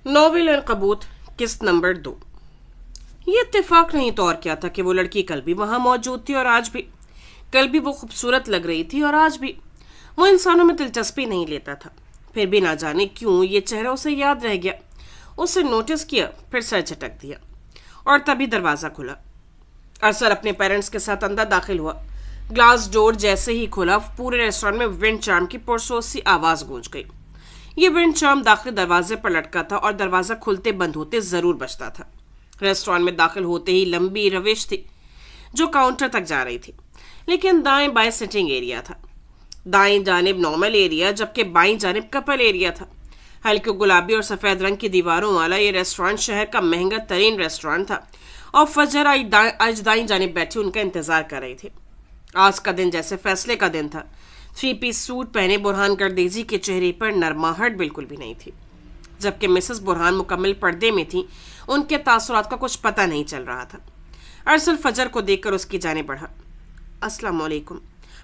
Novel अनकबूत किस्त number 2। ये इत्तेफाक नहीं तो और क्या था कि वो लड़की कल भी वहां मौजूद थी और आज भी। कल भी वो खूबसूरत लग रही थी और आज भी। वो इंसानों में दिलचस्पी नहीं लेता था, फिर भी ना जाने क्यों ये चेहरा उसे याद रह गया। उसे नोटिस किया, फिर सर झटक दिया और तभी दरवाज़ा खुला। अरसर अपने पेरेंट्स के साथ अंदर दाखिल हुआ। ग्लास डोर जैसे ही खुला, पूरे रेस्टोरेंट में विंड चार्म की पुरसोस सी आवाज़ गूंज गई। ये विंड चार्म दाखिल दरवाजे पर लटका था और दरवाज़ा खुलते बंद होते ज़रूर बजता था। रेस्टोरेंट में दाखिल होते ही लंबी रविश थी जो काउंटर तक जा रही थी, लेकिन दाएं बाएं सिटिंग एरिया था। दाएं जानिब नॉर्मल एरिया जबकि बाईं जानिब कपल एरिया था। हल्के गुलाबी और सफ़ेद रंग की दीवारों वाला ये रेस्टोरेंट शहर का महंगा तरीन रेस्टोरेंट था और फजर आज दाईं जानिब बैठी उनका इंतज़ार कर रही थी। आज का दिन जैसे फैसले का दिन था। 3 पीस सूट पहने बुरहान गर्देजी के चेहरे पर नरमाहट बिल्कुल भी नहीं थी, जबकि मिसेस बुरहान मुकम्मल पर्दे में थी। उनके तासुरात का कुछ पता नहीं चल रहा था। अरसल फजर को देखकर उसकी जाने बढ़ा। अस्सलाम वालेकुम,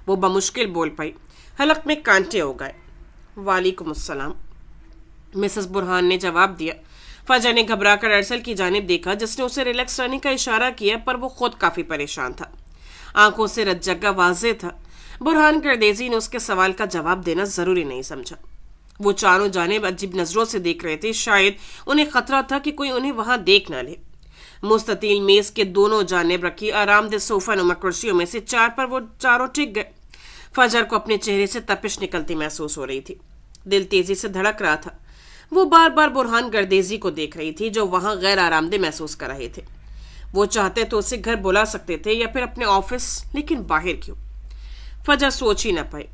वो बमुश्किल बोल पाई। हलक में कांटे हो गए। वालेकुम अस्सलाम, मिसेस बुरहान ने जवाब दिया। फजर ने घबरा कर अरसल की जानिब देखा, जिसने उसे रिलैक्स रहने का इशारा किया, पर वो खुद काफ़ी परेशान था। आंखों से रज्जगा वाज़े था। बुरहान गर्देजी ने उसके सवाल का जवाब देना ज़रूरी नहीं समझा। वो चारों जानिब अजीब नज़रों से देख रहे थे। शायद उन्हें खतरा था कि कोई उन्हें वहां देख न ले। मुस्ततील मेज़ के दोनों जानिब रखी आरामदेह सोफा नुमा कुर्सियों में से 4 पर वो चारों टिक गए। फजर को अपने चेहरे से तपिश निकलती महसूस हो रही थी। दिल तेजी से धड़क रहा था। वो बार बार बुरहान गर्देजी को देख रही थी जो वहां गैर आरामदेह महसूस कर रहे थे। वो चाहते तो उसे घर बुला सकते थे या फिर अपने ऑफिस, लेकिन बाहर क्यों? फजर सोच ही न पाई।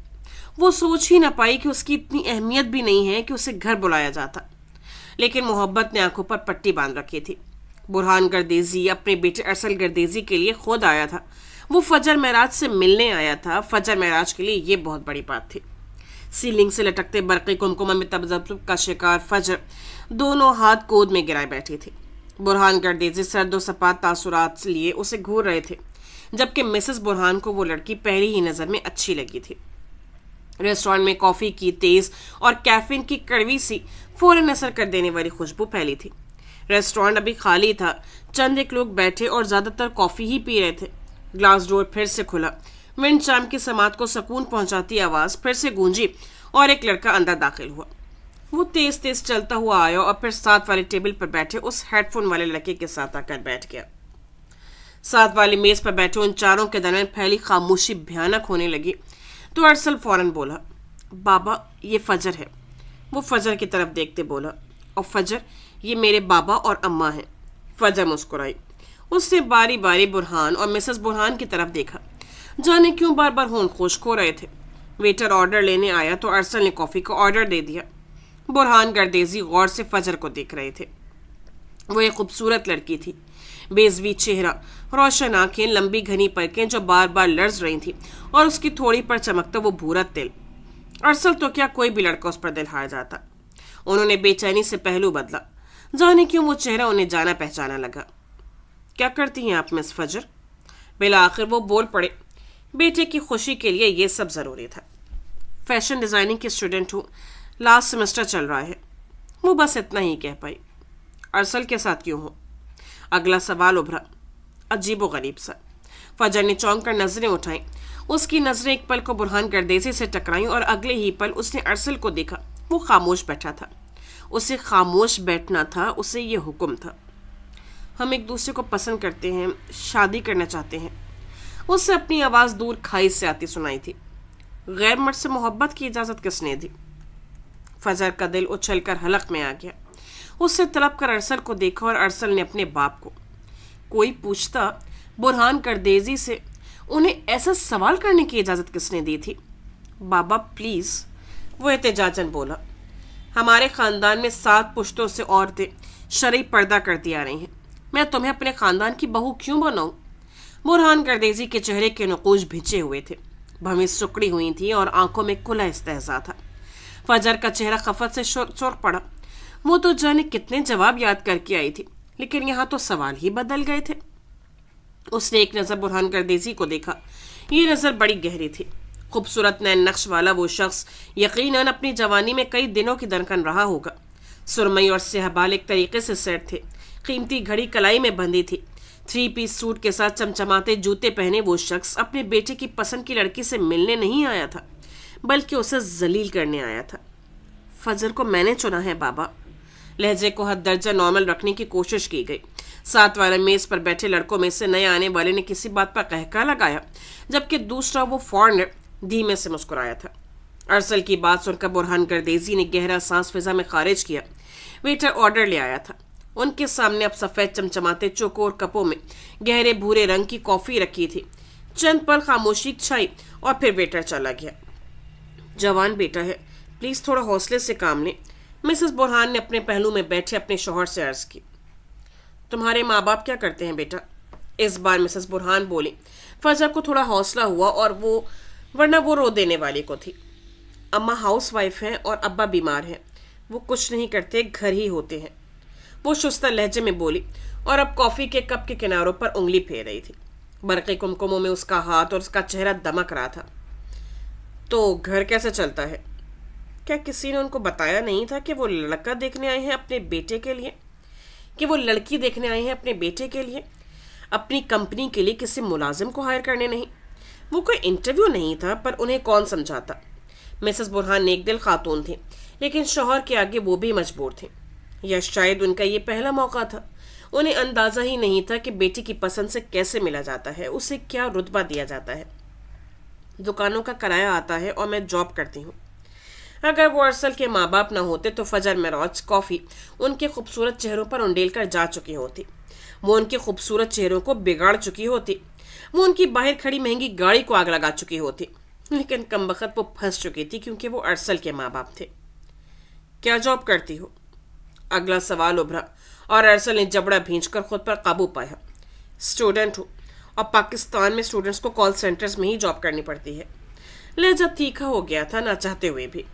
वो सोच ही न पाई कि उसकी इतनी अहमियत भी नहीं है कि उसे घर बुलाया जाता। लेकिन मोहब्बत ने आंखों पर पट्टी बांध रखी थी। बुरहान गर्देजी अपने बेटे अरसल गर्देजी के लिए खुद आया था। वो फजर महराज से मिलने आया था। फजर महराज के लिए ये बहुत बड़ी बात थी। सीलिंग से लटकते बरक़ी कुमकुमा में तबज़्ज़ुब का शिकार फजर दोनों हाथ गोद में गिराए बैठी थी। बुरहान गर्देजी सर्दो सपाट तासुरात लिए उसे घूर रहे थे, जबकि मिसेस बुरहान को वो लड़की पहली ही नज़र में अच्छी लगी थी। रेस्टोरेंट में कॉफ़ी की तेज़ और कैफीन की कड़वी सी फौरन असर कर देने वाली खुशबू फैली थी। रेस्टोरेंट अभी खाली था। चंद एक लोग बैठे और ज़्यादातर कॉफ़ी ही पी रहे थे। ग्लास डोर फिर से खुला। विंड चार्म की समात को सुकून पहुंचाती आवाज़ फिर से गूंजी और एक लड़का अंदर दाखिल हुआ। वो तेज़ तेज़ चलता हुआ आया और फिर साथ वाले टेबल पर बैठे उस हेडफोन वाले लड़के के साथ आकर बैठ गया। साथ वाली मेज़ पर बैठे उन चारों के दरमियान फैली खामोशी भयानक होने लगी तो अरसल फौरन बोला, बाबा ये फजर है। वो फजर की तरफ देखते बोला, और फजर ये मेरे बाबा और अम्मा हैं। फजर मुस्कुराई। उसने बारी बारी बुरहान और मिसेस बुरहान की तरफ देखा। जाने क्यों बार बार होंठ खुश्क हो रहे थे। वेटर ऑर्डर लेने आया तो अरसल ने कॉफ़ी का ऑर्डर दे दिया। बुरहान गर्देजी गौर से फजर को देख रहे थे। वो एक खूबसूरत लड़की थी। बेजवी चेहरा, रोशन आंखें, लंबी घनी पलकें जो बार बार लर्ज रही थी और उसकी थोड़ी पर चमकता वो भूरा तिल। अरसल तो क्या कोई भी लड़का उस पर दिल हार जाता। उन्होंने बेचैनी से पहलू बदला। जाने क्यों वो चेहरा उन्हें जाना पहचाना लगा। क्या करती हैं आप मिस फजर? बिला आखिर वो बोल पड़े। बेटे की खुशी के लिए ये सब ज़रूरी था। फैशन डिज़ाइनिंग की स्टूडेंट हूँ, लास्ट सेमेस्टर चल रहा है। वो बस इतना ही कह पाई। अरसल के साथ क्यों हो? अगला सवाल उभरा, अजीब व गरीब सा। फजर ने चौंक कर नजरें उठाई। उसकी नजरें एक पल को बुरहान गर्देजी से टकराईं और अगले ही पल उसने अरसल को देखा। वो खामोश बैठा था। उसे खामोश बैठना था, उसे ये हुक्म था। हम एक दूसरे को पसंद करते हैं, शादी करना चाहते हैं। उससे अपनी आवाज़ दूर खाई से आती सुनाई थी। गैर मर्द से मोहब्बत की इजाज़त किसने दी? फजर का दिल उछल कर हलक में आ गया। उससे तलब कर अरसल को देखा और अरसल ने अपने बाप को। कोई पूछता बुरहान गर्देजी से उन्हें ऐसा सवाल करने की इजाज़त किसने दी थी? बाबा प्लीज़, वो एहतजाजन बोला। हमारे ख़ानदान में 7 पुश्तों से औरतें शरई पर्दा करती आ रही हैं। मैं तुम्हें अपने ख़ानदान की बहू क्यों बनाऊँ? बुरहान गर्देजी के चेहरे के नकूश भिंचे हुए थे। भवें सुकड़ी हुई थी और आंखों में खुला इस्तेहज़ा था। फजर का चेहरा खफत से सुर्ख पड़ा। वो तो जाने कितने जवाब याद करके आई थी, लेकिन यहाँ तो सवाल ही बदल गए थे। उसने एक नज़र बुरहान गर्देजी को देखा। ये नज़र बड़ी गहरी थी। खूबसूरत नैन नक्श वाला वो शख्स यकीनन अपनी जवानी में कई दिनों की दरकन रहा होगा। सुरमई और स्याहबाल एक तरीके से सेट थे। कीमती घड़ी कलाई में बंधी थी। 3 पीस सूट के साथ चमचमाते जूते पहने वो शख्स अपने बेटे की पसंद की लड़की से मिलने नहीं आया था, बल्कि उसे जलील करने आया था। फजर को मैंने चुना है बाबा। लहजे को हद दर्जा नॉर्मल रखने की कोशिश की गई। साथ वाले मेज पर बैठे लड़कों में से नए आने वाले ने किसी बात पर कहका लगाया, जबकि दूसरा वो फॉरनर धीमे से मुस्कुराया था। अरसल की बात सुनकर बुरहान गर्देजी ने गहरा सांस फिजा में खारिज किया। वेटर ऑर्डर ले आया था। उनके सामने अब सफ़ेद चमचमाते चौकोर कपों में गहरे भूरे रंग की कॉफ़ी रखी थी। चंद पल खामोशी छाई और फिर वेटर चला गया। जवान बेटा है, प्लीज़ थोड़ा हौसले से काम लें, मिसेस बुरहान ने अपने पहलू में बैठे अपने शौहर से अर्ज की। तुम्हारे माँ बाप क्या करते हैं बेटा? इस बार मिसेस बुरहान बोली। फजर को थोड़ा हौसला हुआ और वरना वो रो देने वाली को थी। अम्मा हाउस वाइफ हैं और अब्बा बीमार हैं। वो कुछ नहीं करते, घर ही होते हैं, वो शुस्ता लहजे में बोली और अब कॉफ़ी के कप के किनारों पर उंगली फेर रही थी। बरक़ी कुमकुमों में उसका हाथ और उसका चेहरा दमक रहा था। तो घर कैसे चलता है? क्या किसी ने उनको बताया नहीं था कि वो लड़का देखने आए हैं अपने बेटे के लिए, कि वो लड़की देखने आए हैं अपने बेटे के लिए, अपनी कंपनी के लिए किसी मुलाजिम को हायर करने नहीं? वो कोई इंटरव्यू नहीं था, पर उन्हें कौन समझाता। मिसेस बुरहान नेक दिल खातून थी, लेकिन शौहर के आगे वो भी मजबूर थे। या शायद उनका ये पहला मौका था। उन्हें अंदाज़ा ही नहीं था कि बेटी की पसंद से कैसे मिला जाता है, उसे क्या रुतबा दिया जाता है। दुकानों का किराया आता है और मैं जॉब करती हूँ। अगर वो अरसल के माँ बाप न होते तो फजर में रोज कॉफ़ी उनके खूबसूरत चेहरों पर उंडेल कर जा चुकी होती। वो उनके खूबसूरत चेहरों को बिगाड़ चुकी होती। वो उनकी बाहर खड़ी महंगी गाड़ी को आग लगा चुकी होती। लेकिन कमबख्त वो फंस चुकी थी, क्योंकि वो अरसल के माँ बाप थे। क्या जॉब करती हो? अगला सवाल उभरा और अरसल ने जबड़ा भींचकर खुद पर काबू पाया। स्टूडेंट हूँ और पाकिस्तान में स्टूडेंट्स को कॉल सेंटर्स में ही जॉब करनी पड़ती है। लहजा तीखा हो गया था, ना चाहते हुए भी।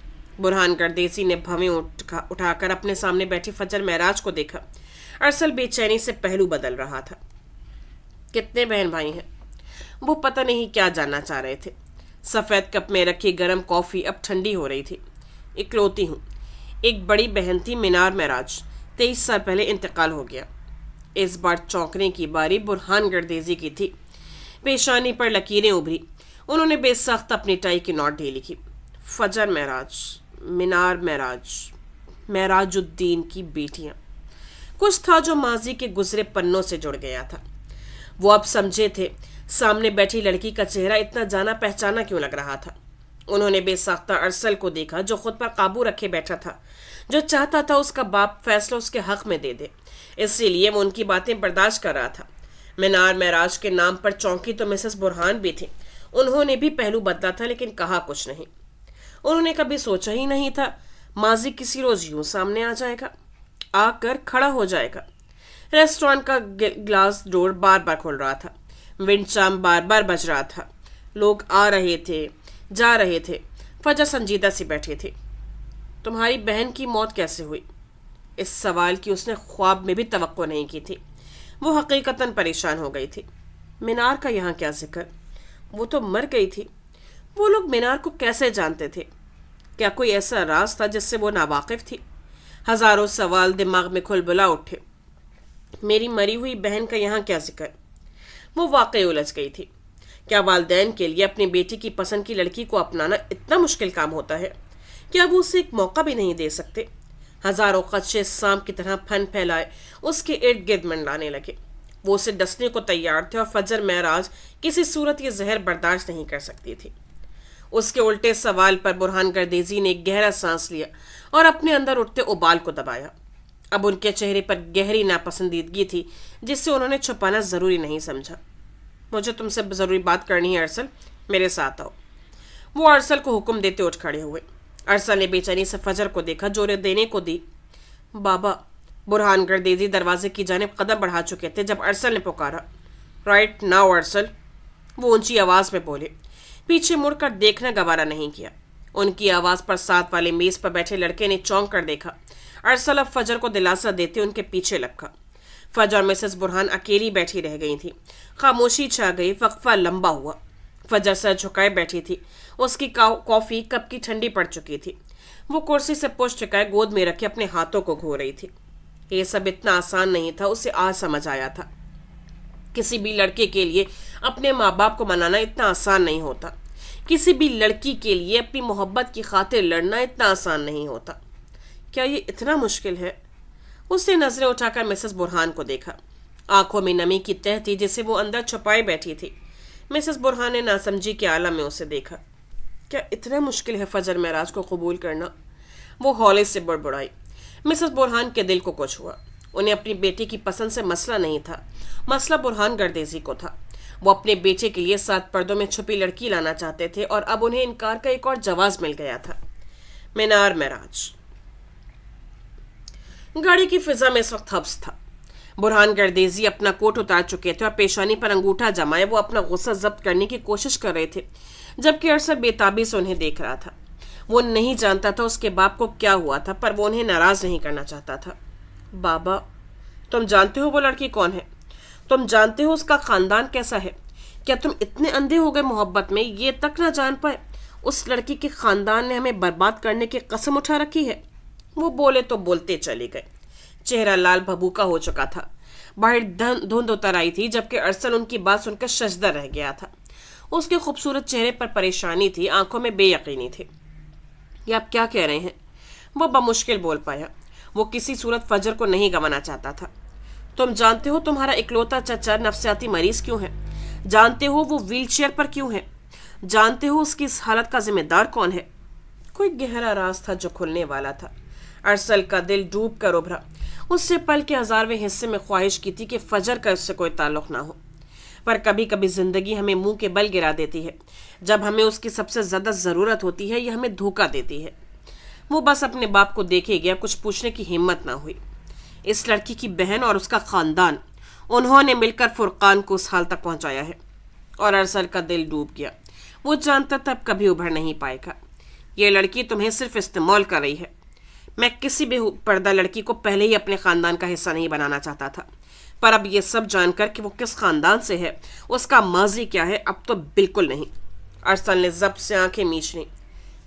बुरहान गर्देसी ने भवें उठाकर अपने सामने बैठी फजर महराज को देखा। अरसल बेचैनी से पहलू बदल रहा था। कितने बहन भाई हैं? वो पता नहीं क्या जानना चाह रहे थे। सफ़ेद कप में रखी गर्म कॉफ़ी अब ठंडी हो रही थी। इकलौती हूँ। एक बड़ी बहन थी मीनार महराज, 23 साल पहले इंतकाल हो गया। इस बार चौंकने की बारी बुरहान गर्देजी की थी। पेशानी पर लकीरें उभरी। उन्होंने बेसख्त अपनी टाई की नोट ढीली की। फजर महराज, मीनार महराज, महराजुद्दीन की बेटियां। कुछ था जो माजी के गुजरे पन्नों से जुड़ गया था। वो अब समझे थे सामने बैठी लड़की का चेहरा इतना जाना पहचाना क्यों लग रहा था। उन्होंने बेसाख्ता अरसल को देखा, जो खुद पर काबू रखे बैठा था, जो चाहता था उसका बाप फैसला उसके हक में दे दे। इसीलिए वो उनकी बातें बर्दाश्त कर रहा था। मीनार महराज के नाम पर चौंकी तो मिसेस बुरहान भी थी। उन्होंने भी पहलू बदला था, लेकिन कहा कुछ नहीं। उन्होंने कभी सोचा ही नहीं था माजी किसी रोज यूं सामने आ जाएगा, आकर खड़ा हो जाएगा। रेस्टोरेंट का ग्लास डोर बार बार खुल रहा था। विंड चाइम बार बार बज रहा था। लोग आ रहे थे, जा रहे थे। फजर संजीदा सी बैठी थी। तुम्हारी बहन की मौत कैसे हुई? इस सवाल की उसने ख्वाब में भी तवक्को नहीं की थी। वो हकीकतन परेशान हो गई थी। मीनार का यहाँ क्या जिक्र? वो तो मर गई थी। वो लोग मीनार को कैसे जानते थे? क्या कोई ऐसा राज था जिससे वो नावाकिफ थी? हजारों सवाल दिमाग में खुलबुला उठे। मेरी मरी हुई बहन का यहाँ क्या जिक्र? वो वाकई उलझ गई थी। क्या वालिदैन के लिए अपनी बेटी की पसंद की लड़की को अपनाना इतना मुश्किल काम होता है? क्या वो उसे एक मौका भी नहीं दे सकते? हजारों खदशे सांप की तरह फन फैलाए उसके इर्द गिर्द मंडलाने लगे। वो उसे डसने को तैयार थे और फजर महराज किसी सूरत ये जहर बर्दाश्त नहीं कर सकती थी। उसके उल्टे सवाल पर बुरहान गर्देजी ने एक गहरा सांस लिया और अपने अंदर उठते उबाल को दबाया। अब उनके चेहरे पर गहरी नापसंदीदगी थी, जिससे उन्होंने छुपाना जरूरी नहीं समझा। मुझे तुमसे जरूरी बात करनी है अरसल, मेरे साथ आओ। वो अरसल को हुक्म देते उठ खड़े हुए। अरसल ने बेचैनी से फजर को देखा, जो देने को दी। बाबा, बुरहान गर्देजी दरवाजे की जानिब कदम बढ़ा चुके थे जब अरसल ने पुकारा। राइट नाउ अरसल, वो ऊंची आवाज में बोले। पीछे मुड़कर देखना गवारा नहीं किया। उनकी आवाज पर साथ वाले मेज पर बैठे लड़के ने चौंक कर देखा। अरसल अब फजर को दिलासा देते उनके पीछे लपका। फजर और मिसेस बुरहान अकेली बैठी रह गई थी। खामोशी छा गई। वक्फा लंबा हुआ। फजर सर झुकाए बैठी थी। उसकी कॉफ़ी कप की ठंडी पड़ चुकी थी। वो कुर्सी से पुष्ट टिकाए गोद में रखे अपने हाथों को घो रही थी। ये सब इतना आसान नहीं था, उसे आज समझ आया था। किसी भी लड़के के लिए अपने माँ बाप को मनाना इतना आसान नहीं होता। किसी भी लड़की के लिए अपनी मोहब्बत की खातिर लड़ना इतना आसान नहीं होता। क्या ये इतना मुश्किल है? उसने नजरें उठाकर मिसेस बुरहान को देखा। आंखों में नमी की तह थी जिसे वो अंदर छुपाए बैठी थी। मिसेस बुरहान ने नासमझी के आलम में उसे देखा। क्या इतना मुश्किल है फजर महराज को कबूल करना? वो हौले से बड़बड़ाई। मिसेस बुरहान के दिल को कुछ हुआ। उन्हें अपनी बेटी की पसंद से मसला नहीं था, मसला बुरहान गर्देजी को था। वो अपने बेटे के लिए 7 पर्दों में छुपी लड़की लाना चाहते थे और अब उन्हें इनकार का एक और जवाब मिल गया था। मीनार महराज। गाड़ी की फिजा में इस वक्त हब्स था। बुरहान गर्देजी अपना कोट उतार चुके थे और पेशानी पर अंगूठा जमाए वो अपना गुस्सा जब्त करने की कोशिश कर रहे थे, जबकि अरसद बेताबी से उन्हें देख रहा था। वो नहीं जानता था उसके बाप को क्या हुआ था, पर वो उन्हें नाराज नहीं करना चाहता था। बाबा, तुम जानते हो वो लड़की कौन है? तुम जानते हो उसका खानदान कैसा है? क्या तुम इतने अंधे हो गए मोहब्बत में ये तक ना जान पाए उस लड़की के खानदान ने हमें बर्बाद करने की कसम उठा रखी है? वो बोले तो बोलते चले गए। चेहरा लाल भभूका हो चुका था। बाहर धुंध उतर आई थी, जबकि अरसल उनकी बात सुनकर सजदा रह गया था। उसके खूबसूरत चेहरे पर परेशानी थी, आंखों में बेयकीनी थी। ये आप क्या कह रहे हैं? वो बमुश्किल बोल पाया। वो किसी सूरत फजर को नहीं गंवाना चाहता था। तुम जानते हो तुम्हारा इकलौता चचा नफसियाती मरीज क्यों है? जानते हो वो व्हीलचेयर पर क्यों है? जानते हो उसकी इस हालत का जिम्मेदार कौन है? कोई गहरा राज था जो खुलने वाला था। अरसल का दिल डूब कर उभरा। उससे पल के 1000वें हिस्से में ख्वाहिश की थी कि फजर का उससे कोई ताल्लुक ना हो, पर कभी कभी जिंदगी हमें मुंह के बल गिरा देती है। जब हमें उसकी सबसे ज्यादा जरूरत होती है, यह हमें धोखा देती है। वो बस अपने बाप को देखे गया, कुछ पूछने की हिम्मत ना हुई। इस लड़की की बहन और उसका खानदान, उन्होंने मिलकर फुरकान को उस हाल तक पहुंचाया है। और अरसल का दिल डूब गया। वो जानता था अब कभी उभर नहीं पाएगा। ये लड़की तुम्हें सिर्फ इस्तेमाल कर रही है। मैं किसी भी पर्दा लड़की को पहले ही अपने खानदान का हिस्सा नहीं बनाना चाहता था, पर अब ये सब जानकर कि वो किस खानदान से है, उसका माजी क्या है, अब तो बिल्कुल नहीं। अरसल ने जब्त से आंखें मीच ली।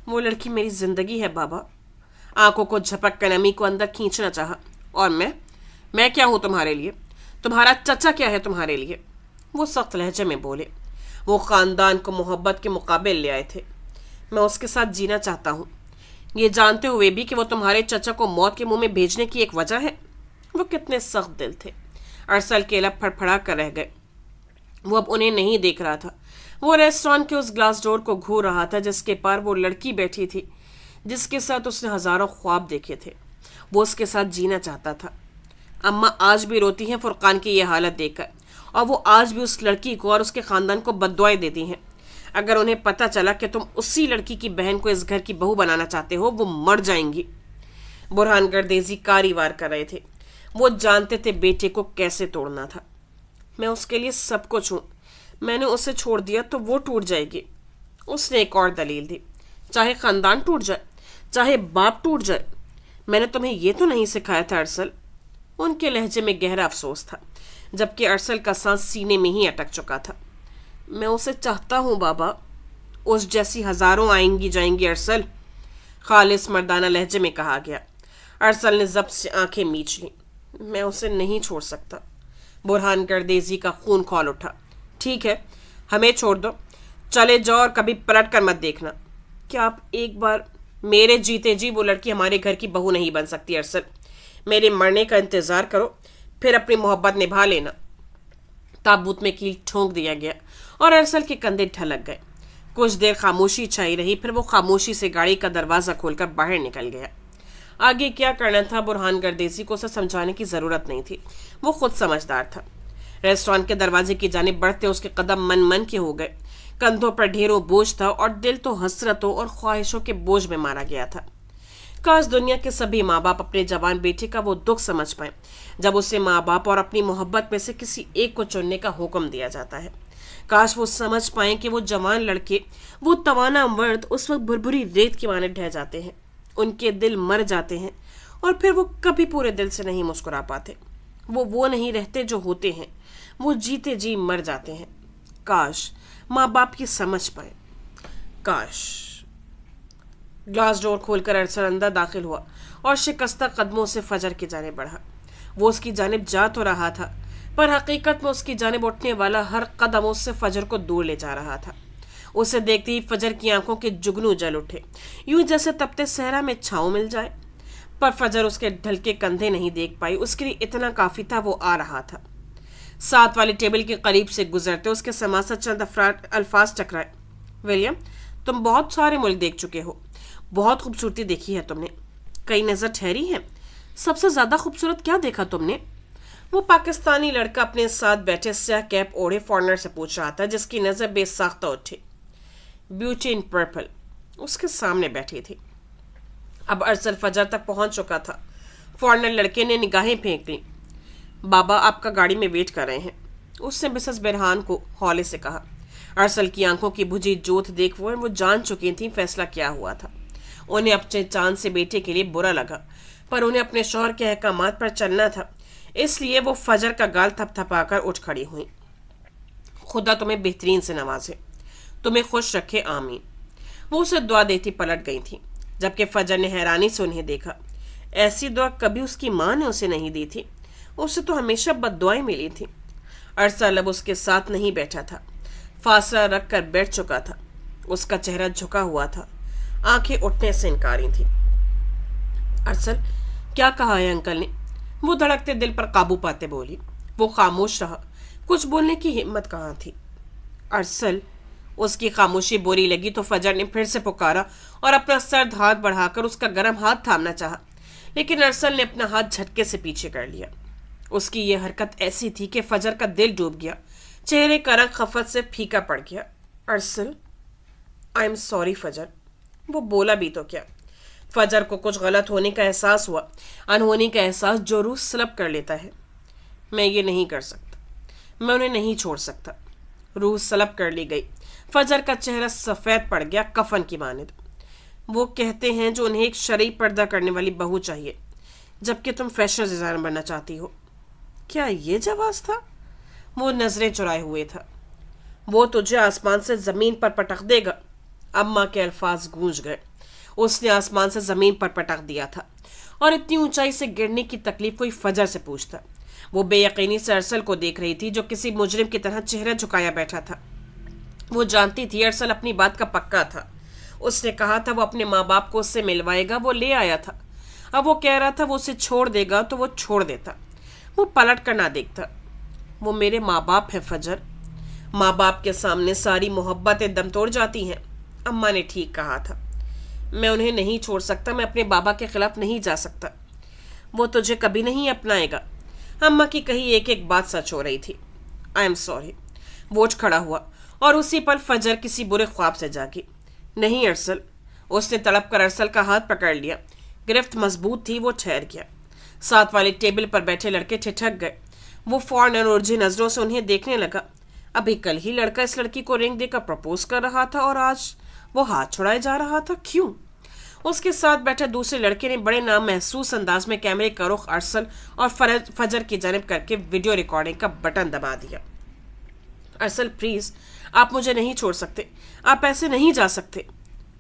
वो लड़की मेरी जिंदगी है बाबा। आंखों को झपक कर नमी को अंदर खींचना चाहा। और मैं क्या हूं तुम्हारे लिए? तुम्हारा चचा क्या है तुम्हारे लिए? वो सख्त लहजे में बोले। वो खानदान को मोहब्बत के मुकाबले ले आए थे। मैं उसके साथ जीना चाहता हूँ, ये जानते हुए भी कि वो तुम्हारे चचा को मौत के मुंह में भेजने की एक वजह है। वो कितने सख्त दिल थे। अरसल के लब फड़फड़ा कर रह गए। वो अब उन्हें नहीं देख रहा था। वो रेस्टोरेंट के उस ग्लास डोर को घूर रहा था जिसके पार वो लड़की बैठी थी, जिसके साथ उसने हजारों ख्वाब देखे थे। वो उसके साथ जीना चाहता था। अम्मा आज भी रोती हैं फुरकान की ये हालत देखकर, और वो आज भी उस लड़की को और उसके खानदान को बद्दुआएं देती हैं। अगर उन्हें पता चला कि तुम उसी लड़की की बहन को इस घर की बहू बनाना चाहते हो, वो मर जाएंगी। बुरहान गर्देजी कारी वार कर रहे थे। वो जानते थे बेटे को कैसे तोड़ना था। मैं उसके लिए सब कुछ हूं। मैंने उसे छोड़ दिया तो वो टूट जाएगी। उसने एक और दलील दी। चाहे खानदान टूट जाए, चाहे बाप टूट जाए, मैंने तुम्हें ये तो नहीं सिखाया था अरसल। उनके लहजे में गहरा अफसोस था, जबकि अरसल का सांस सीने में ही अटक चुका था। मैं उसे चाहता हूँ बाबा। उस जैसी हजारों आएंगी जाएंगी अरसल, खालिस मर्दाना लहजे में कहा गया। अरसल ने जब्त से आंखें मीच ली। मैं उसे नहीं छोड़ सकता। बुरहान गर्देजी का खून खौल उठा। ठीक है, हमें छोड़ दो, चले जाओ और कभी पलट कर मत देखना। क्या आप एक बार मेरे जीते जी वो लड़की हमारे घर की बहू नहीं बन सकती अरसल। मेरे मरने का इंतजार करो, फिर अपनी मोहब्बत निभा लेना। ताबूत में कील ठोंक दिया गया और अरसल के कंधे ढलक गए। कुछ देर खामोशी छाई रही, फिर वो खामोशी से गाड़ी का दरवाजा खोलकर बाहर निकल गया। आगे क्या करना था बुरहान गर्देजी को उसे समझाने की जरूरत नहीं थी। वो खुद समझदार था। रेस्टोरेंट के दरवाजे की जानिब बढ़ते उसके कदम मन मन के हो गए। कंधों पर ढेरों बोझ था और दिल तो हसरतों और ख्वाहिशों के बोझ में मारा गया था। काश दुनिया के सभी माँ बाप अपने जवान बेटे का वो दुख समझ पाए जब उसे माँ बाप और अपनी मोहब्बत में से किसी एक को चुनने का हुक्म दिया जाता है। काश वो समझ पाए कि वो जवान लड़के, वो तवाना मर्द उस वक्त भुरभुरी रेत के माने ढह जाते हैं। उनके दिल मर जाते हैं और फिर वो कभी पूरे दिल से नहीं मुस्कुरा पाते। वो नहीं रहते जो होते हैं, वो जीते जी मर जाते हैं। काश माँ बाप की समझ पाए। काश। ग्लास डोर खोलकर अरसल अंदर दाखिल हुआ और शिकस्ता कदमों से फजर की जानिब बढ़ा। वो उसकी जानिब जा तो रहा था, पर हकीकत में उसकी जानिब उठने वाला हर कदम उससे फजर को दूर ले जा रहा था। उसे देखते ही फजर की आंखों के जुगनू जल उठे, यूं जैसे तपते सहरा में छांव मिल जाए। पर फजर उसके ढलके कंधे नहीं देख पाई, उसके लिए इतना काफी था, वो आ रहा था। साथ वाली टेबल के करीब से गुजरते उसके समा से चंद अल्फाज टकराए। विलियम, तुम बहुत सारे मुल्क देख चुके हो, बहुत खूबसूरती देखी है तुमने, कई नजर ठहरी है। सबसे ज्यादा खूबसूरत क्या देखा तुमने? वो पाकिस्तानी लड़का अपने साथ बैठे स्याह कैप ओढ़े फॉरनर से पूछ रहा था, जिसकी नजर बेसाख्ता उठी। ब्यूटी इन पर्पल उसके सामने बैठी थी। अब अरसल फजर तक पहुंच चुका था। फॉरनर लड़के ने निगाहें फेंक ली। बाबा आपका गाड़ी में वेट कर रहे हैं, उसने मिसेस बेरहान को हौले से कहा। अरसल की आंखों की बुझी जोत देख वो जान चुकी थी फैसला क्या हुआ था। उन्हें अपने चांद से बेटे के लिए बुरा लगा, पर उन्हें अपने शौहर के अहकामात पर चलना था, इसलिए वो फजर का गाल थपथपाकर उठ खड़ी हुई। खुदा तुम्हें बेहतरीन से नवाजे, तुम्हें खुश रखे, आमीन। वो उसे दुआ देती पलट गई थी, जबकि फजर ने हैरानी से उन्हें देखा। ऐसी दुआ कभी उसकी माँ ने उसे नहीं दी थी, उसे तो हमेशा बद्दुआएं मिली थी। अरसल अब उसके साथ नहीं बैठा था, फासला रख कर बैठ चुका था। उसका चेहरा झुका हुआ था, आंखें उठने से इनकारी थी। अरसल, क्या कहा है अंकल ने? वो धड़कते दिल पर काबू पाते बोली। वो खामोश रहा, कुछ बोलने की हिम्मत कहाँ थी। अरसल, उसकी खामोशी बुरी लगी तो फजर ने फिर से पुकारा और अपना सर्द हाथ बढ़ाकर उसका गर्म हाथ थामना चाहा, लेकिन अरसल ने अपना हाथ झटके से पीछे कर लिया। उसकी यह हरकत ऐसी थी कि फजर का दिल डूब गया, चेहरे का रंग खफत से फीका पड़ गया। अरसल, आई एम सॉरी फजर। वो बोला भी तो क्या। फजर को कुछ गलत होने का एहसास हुआ, अनहोनी का एहसास जो रूह सलब कर लेता है। मैं ये नहीं कर सकता, मैं उन्हें नहीं छोड़ सकता। रूह सलब कर ली गई। फजर का चेहरा सफ़ेद पड़ गया, कफन की मानिद। वो कहते हैं जो उन्हें एक शरई पर्दा करने वाली बहू चाहिए, जबकि तुम फैशन डिज़ाइनर बनना चाहती हो। क्या ये जवाब था? वो नजरें चुराए हुए था। वो तुझे आसमान से जमीन पर पटक देगा। अम्मा के अल्फाज गूंज गए। उसने आसमान से जमीन पर पटक दिया था, और इतनी ऊंचाई से गिरने की तकलीफ कोई फजर से पूछता। वो बेयकीनी से अरसल को देख रही थी, जो किसी मुजरिम की तरह चेहरा झुकाया बैठा था। वो जानती थी अरसल अपनी बात का पक्का था। उसने कहा था वो अपने माँ बाप को उससे मिलवाएगा, वो ले आया था। अब वो कह रहा था वो उसे छोड़ देगा तो वो छोड़ देता, वो पलट कर ना देखता। वो मेरे माँ बाप है फजर। माँ बाप के सामने सारी मोहब्बतें दम तोड़ जाती हैं। अम्मा ने ठीक कहा था, मैं उन्हें नहीं छोड़ सकता, मैं अपने बाबा के खिलाफ नहीं जा सकता। वो तुझे कभी नहीं अपनाएगा। अम्मा की कही एक एक बात सच हो रही थी। I am sorry. वो उठ खड़ा हुआ और उसी पल फजर किसी बुरे ख्वाब से जागी। नहीं अरसल। उसने तड़प कर अरसल का हाथ पकड़ लिया। गिरफ्त मजबूत थी, वो ठहर गया। साथ वाले टेबल पर बैठे लड़के ठिठक गए। वो फौरन उलझी नजरों से उन्हें देखने लगा। अभी कल ही लड़का इस लड़की को रिंग देकर प्रपोज कर रहा था, और आज वो हाथ छुड़ाए जा रहा था। क्यों? उसके साथ बैठे दूसरे लड़के ने बड़े नाम महसूस अंदाज में कैमरे का रुख अरसल और फजर की जानिब करके वीडियो रिकॉर्डिंग का बटन दबा दिया। अरसल प्लीज, आप मुझे नहीं छोड़ सकते, आप ऐसे नहीं जा सकते।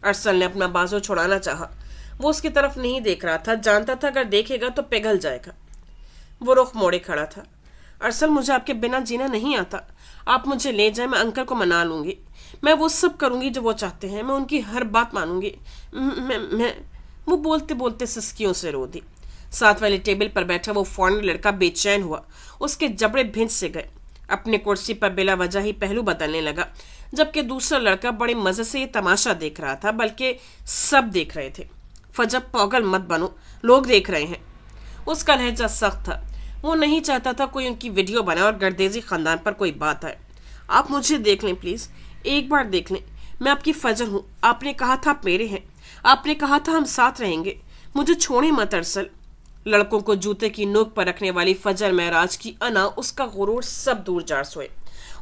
अरसल ने अपना बाजू छुड़ाना चाहा। वो उसकी तरफ नहीं देख रहा था, जानता था अगर देखेगा तो पिघल जाएगा। वो रुख मोड़े खड़ा था। अरसल, मुझे आपके बिना जीना नहीं आता, आप मुझे ले जाए, मैं अंकल को मना लूंगी, मैं वो सब करूंगी जो वो चाहते हैं, मैं उनकी हर बात मानूंगी। मैं वो बोलते बोलते सिसकियों से रो दी। साथ वाले टेबल पर बैठा वो फौरन लड़का बेचैन हुआ, उसके जबड़े भिंच से गए। अपने कुर्सी पर बिला वजह ही पहलू बदलने लगा, जबकि दूसरा लड़का बड़े मजे से ये तमाशा देख रहा था, बल्कि सब देख रहे थे। फजर, पागल मत बनो, लोग देख रहे हैं। उसका लहजा सख्त था। वो नहीं चाहता था कोई उनकी वीडियो बनाए और गर्देजी खानदान पर कोई बात आए। आप मुझे देख लें प्लीज, एक बार देख लें। मैं आपकी फजर हूँ, आपने कहा था आप मेरे हैं, आपने कहा था हम साथ रहेंगे, मुझे छोड़े मत अरसल। लड़कों को जूते की नोक पर रखने वाली फजर महराज की अना, उसका गुरूर सब दूर जार सोए।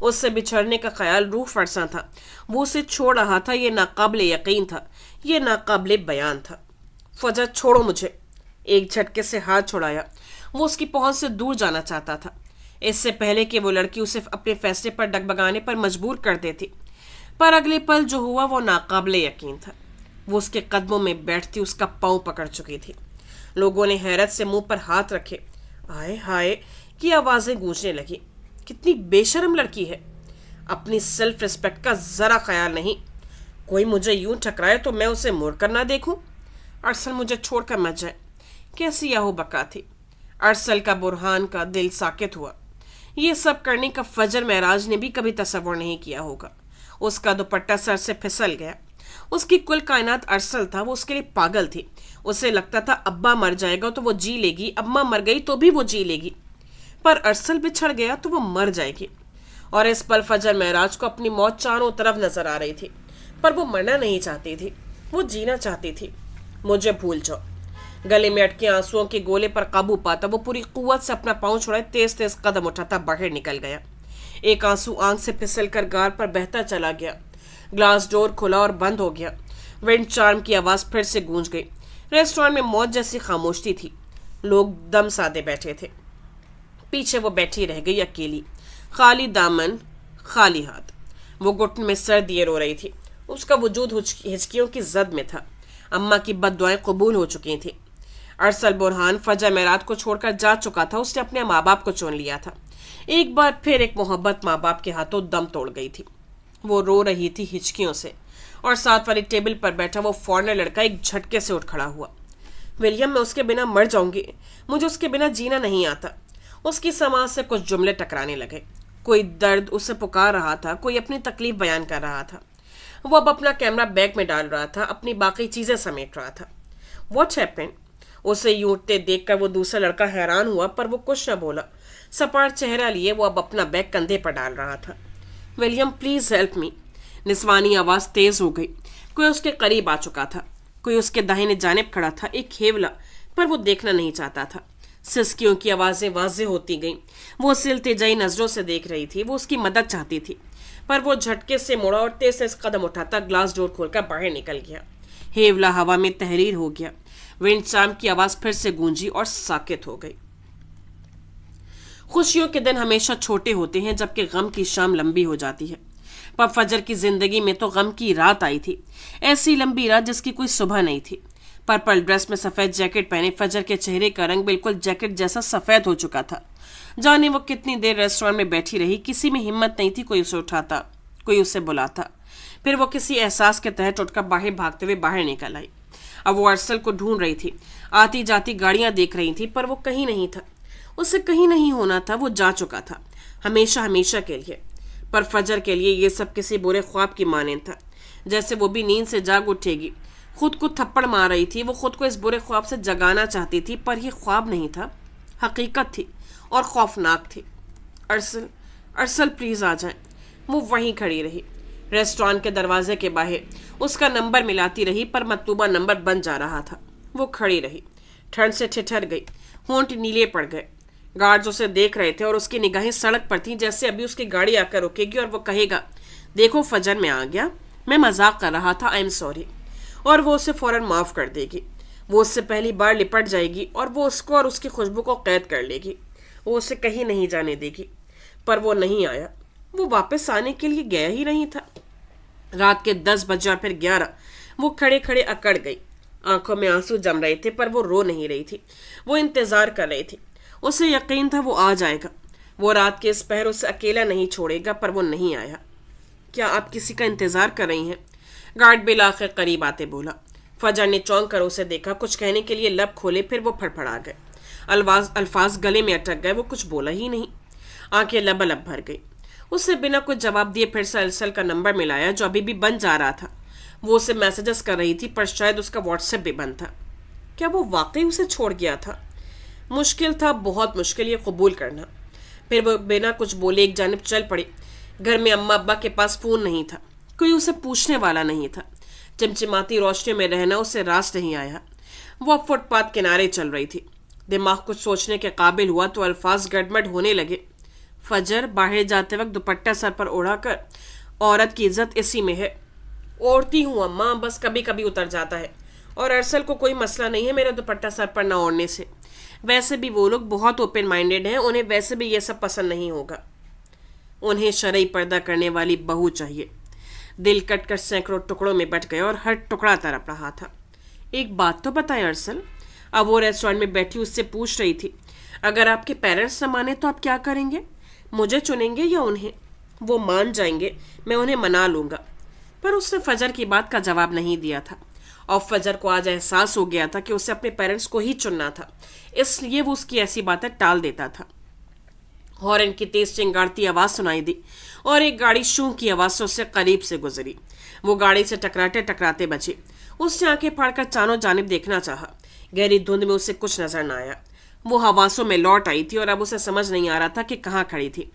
उससे बिछड़ने का ख्याल रूह फरसा था। वो उसे छोड़ रहा था, ये नाकाबिले यकीन था, ये नाकाबिले बयान था। फजर, छोड़ो मुझे। एक झटके से हाथ छुड़ाया। वो उसकी पहुंच से दूर जाना चाहता था, इससे पहले कि वो लड़की उसे अपने फैसले पर डगमगाने पर मजबूर कर देती। पर अगले पल जो हुआ वो नाकाबिले यकीन था। وہ اس کے قدموں میں بیٹھتی اس کا پاؤں پکڑ چکی تھی۔ لوگوں نے حیرت سے منہ پر ہاتھ رکھے۔ ہائے ہائے کی آوازیں گونجنے لگی۔ کتنی بے شرم لڑکی ہے، اپنی سیلف ریسپیکٹ کا ذرا خیال نہیں۔ کوئی مجھے یوں ٹھکرائے تو میں اسے مڑ کر نہ دیکھوں۔ ارسل مجھے چھوڑ کر مت جائے۔ کیسی یاہو بکا تھی۔ ارسل کا برہان کا دل ساکت ہوا۔ یہ سب کرنے کا فجر معراج نے بھی کبھی تصور نہیں کیا ہوگا۔ اس کا دوپٹہ سر سے پھسل گیا۔ اس کی کل کائنات ارسل تھا، وہ اس کے لیے پاگل تھی۔ اسے لگتا تھا ابا مر جائے گا تو وہ جی لے گی، اماں مر گئی تو بھی وہ جی لے گی، پر ارسل بچھڑ گیا تو وہ مر جائے گی۔ اور اس پل فجر معراج کو اپنی موت چاروں طرف نظر آ رہی تھی، پر وہ مرنا نہیں چاہتی تھی، وہ جینا چاہتی تھی۔ مجھے بھول جاؤ۔ گلے میں اٹکے آنسوؤں کے گولے پر قابو پاتا وہ پوری قوت سے اپنا پاؤں چھڑائے تیز تیز قدم اٹھاتا باہر نکل گیا۔ ایک آنسو آنکھ سے پھسل کر گار پر بہتا چلا گیا۔ گلاس ڈور کھلا اور بند ہو گیا۔ ونڈ چارم کی آواز پھر سے گونج گئی۔ ریسٹورانٹ میں موت جیسی خاموشی تھی۔ لوگ دم سادے بیٹھے تھے۔ پیچھے وہ بیٹھی رہ گئی اکیلی، خالی دامن، خالی ہاتھ۔ وہ گھٹن میں سر دیے رو رہی تھی۔ اس کا وجود ہچکیوں کی زد میں تھا۔ اماں کی بد دعائیں قبول ہو چکی تھیں۔ ارسل برہان فجر معراج کو چھوڑ کر جا چکا تھا۔ اس نے اپنے ماں باپ کو چن لیا تھا۔ ایک بار پھر ایک محبت ماں باپ کے ہاتھوں دم توڑ گئی تھی۔ وہ رو رہی تھی ہچکیوں سے، اور ساتھ والی ٹیبل پر بیٹھا وہ فورنر لڑکا ایک جھٹکے سے اٹھ کھڑا ہوا۔ ولیم، میں اس کے بنا مر جاؤں گی، مجھے اس کے بنا جینا نہیں آتا۔ اس کی سماعت سے کچھ جملے ٹکرانے لگے۔ کوئی درد اسے پکار رہا تھا، کوئی اپنی تکلیف بیان کر رہا تھا۔ وہ اب اپنا کیمرہ بیگ میں ڈال رہا تھا، اپنی باقی چیزیں سمیٹ رہا تھا۔ What happen? اسے یوں اٹھتے دیکھ کر وہ دوسرا لڑکا حیران ہوا، پر وہ کچھ نہ بولا۔ سپاٹ چہرہ لیے وہ اب اپنا بیگ کندھے پر ڈال رہا تھا۔ William, please help me. نسوانی آواز تیز ہو گئی۔ کوئی اس کے قریب آ چکا تھا، کوئی اس کے داہنے جانب کھڑا تھا، ایک ہیولا، پر وہ دیکھنا نہیں چاہتا تھا۔ سسکیوں کی آوازیں واضح ہوتی گئیں۔ وہ اسے التجائی نظروں سے دیکھ رہی تھی، وہ اس کی مدد چاہتی تھی، پر وہ جھٹکے سے مڑا اور تیز تیز قدم اٹھاتا گلاس ڈور کھول کر باہر نکل گیا۔ ہیولا ہوا میں تحریر ہو گیا۔ ونڈ چارم کی آواز پھر سے گونجی اور ساکت ہو گئی۔ خوشیوں کے دن ہمیشہ چھوٹے ہوتے ہیں جبکہ غم کی شام لمبی ہو جاتی ہے، پر فجر کی زندگی میں تو غم کی رات آئی تھی، ایسی لمبی رات جس کی کوئی صبح نہیں تھی۔ پرپل ڈریس میں سفید جیکٹ پہنے فجر کے چہرے کا رنگ بالکل جیکٹ جیسا سفید ہو چکا تھا۔ جانے وہ کتنی دیر ریسٹورانٹ میں بیٹھی رہی، کسی میں ہمت نہیں تھی کوئی اسے اٹھاتا، کوئی اسے بلاتا۔ پھر وہ کسی احساس کے تحت اٹھ کر باہر بھاگتے ہوئے باہر نکل آئی۔ اب وہ ارسل کو ڈھونڈ رہی تھی، آتی جاتی گاڑیاں دیکھ رہی تھی، پر وہ کہیں نہیں تھا۔ اسے کہیں نہیں ہونا تھا، وہ جا چکا تھا، ہمیشہ ہمیشہ کے لیے۔ پر فجر کے لیے یہ سب کسی برے خواب کی مانند تھا، جیسے وہ بھی نیند سے جاگ اٹھے گی۔ خود کو تھپڑ مار رہی تھی، وہ خود کو اس برے خواب سے جگانا چاہتی تھی، پر یہ خواب نہیں تھا، حقیقت تھی اور خوفناک تھی۔ ارسل، ارسل پلیز آ جائیں۔ وہ وہیں کھڑی رہی، ریسٹورانٹ کے دروازے کے باہر، اس کا نمبر ملاتی رہی، پر مطلوبہ نمبر بن جا رہا تھا۔ وہ کھڑی رہی، ٹھنڈ سے ٹھٹر گئی، ہونٹ نیلے پڑ گئے۔ گارڈز اسے دیکھ رہے تھے اور اس کی نگاہیں سڑک پر تھیں، جیسے ابھی اس کی گاڑی آ کر رکے گی اور وہ کہے گا، دیکھو فجر میں آ گیا، میں مذاق کر رہا تھا، آئی ایم سوری، اور وہ اسے فوراً معاف کر دے گی۔ وہ اس سے پہلی بار لپٹ جائے گی اور وہ اس کو اور اس کی خوشبو کو قید کر لے گی۔ وہ اسے کہیں نہیں جانے دے گی۔ پر وہ نہیں آیا، وہ واپس آنے کے لیے گیا ہی نہیں تھا۔ رات کے 10 بجے پھر 11 وہ کھڑے کھڑے اکڑ گئی، آنکھوں میں آنسو جم رہے تھے، پر وہ رو نہیں رہی تھی، وہ انتظار کر رہی تھی۔ اسے یقین تھا وہ آ جائے گا، وہ رات کے اس پہر اسے اکیلا نہیں چھوڑے گا، پر وہ نہیں آیا۔ کیا آپ کسی کا انتظار کر رہی ہیں؟ گارڈ بالآخر قریب آتے بولا۔ فجر نے چونک کر اسے دیکھا، کچھ کہنے کے لیے لب کھولے، پھر وہ پھڑپڑا گئے، الفاظ گلے میں اٹک گئے، وہ کچھ بولا ہی نہیں، آنکھیں لبالب بھر گئی۔ اس سے بنا کچھ جواب دیے پھر سے ارسل کا نمبر ملایا جو ابھی بھی بند جا رہا تھا۔ وہ اسے میسیجز کر رہی تھی، پر شاید اس کا واٹس ایپ بھی بند تھا۔ کیا وہ واقعی اسے چھوڑ گیا تھا؟ مشکل تھا، بہت مشکل یہ قبول کرنا۔ پھر وہ بنا کچھ بولے ایک جانب چل پڑی۔ گھر میں اماں ابا کے پاس فون نہیں تھا، کوئی اسے پوچھنے والا نہیں تھا، چمچماتی روشنی میں رہنا اسے راس نہیں آیا۔ وہ اب فٹ پاتھ کنارے چل رہی تھی۔ دماغ کچھ سوچنے کے قابل ہوا تو الفاظ گڑبڑ ہونے لگے۔ فجر، باہر جاتے وقت دوپٹہ سر پر اوڑھا کر، عورت کی عزت اسی میں ہے۔ اوڑھتی ہوں اماں، بس کبھی کبھی اتر جاتا ہے، اور ارسل کو کوئی مسئلہ نہیں ہے میرا دوپٹہ سر پر نہ اوڑھنے سے۔ ویسے بھی وہ لوگ بہت اوپن مائنڈیڈ ہیں، انہیں ویسے بھی یہ سب پسند نہیں ہوگا۔ انہیں شرعی پردہ کرنے والی بہو چاہیے۔ दिल कट कर सैकड़ों टुकड़ों में बट गया और हर टुकड़ा तड़प रहा था। एक बात तो बताएं अरसल, अब वो रेस्टोरेंट में बैठी उससे पूछ रही थी, अगर आपके पेरेंट्स न माने तो आप क्या करेंगे? मुझे चुनेंगे या उन्हें? वो मान जाएंगे, मैं उन्हें मना लूंगा। पर उसने फजर की बात का जवाब नहीं दिया था और फजर को आज एहसास हो गया था कि उसे अपने पेरेंट्स को ही चुनना था, इसलिए वो उसकी ऐसी बातें टाल देता था। हॉर्न की तेज चिंगारती आवाज सुनाई दी और एक गाड़ी शू की आवाज से उससे करीब से गुजरी। वो गाड़ी से टकराते टकराते बची। उसने आंखें फाड़कर चारों जानिब देखना चाहा। गहरी धुंध में उसे कुछ नजर न आया। वो हवासों में लौट आई थी और अब उसे समझ नहीं आ रहा था कि कहाँ खड़ी थी।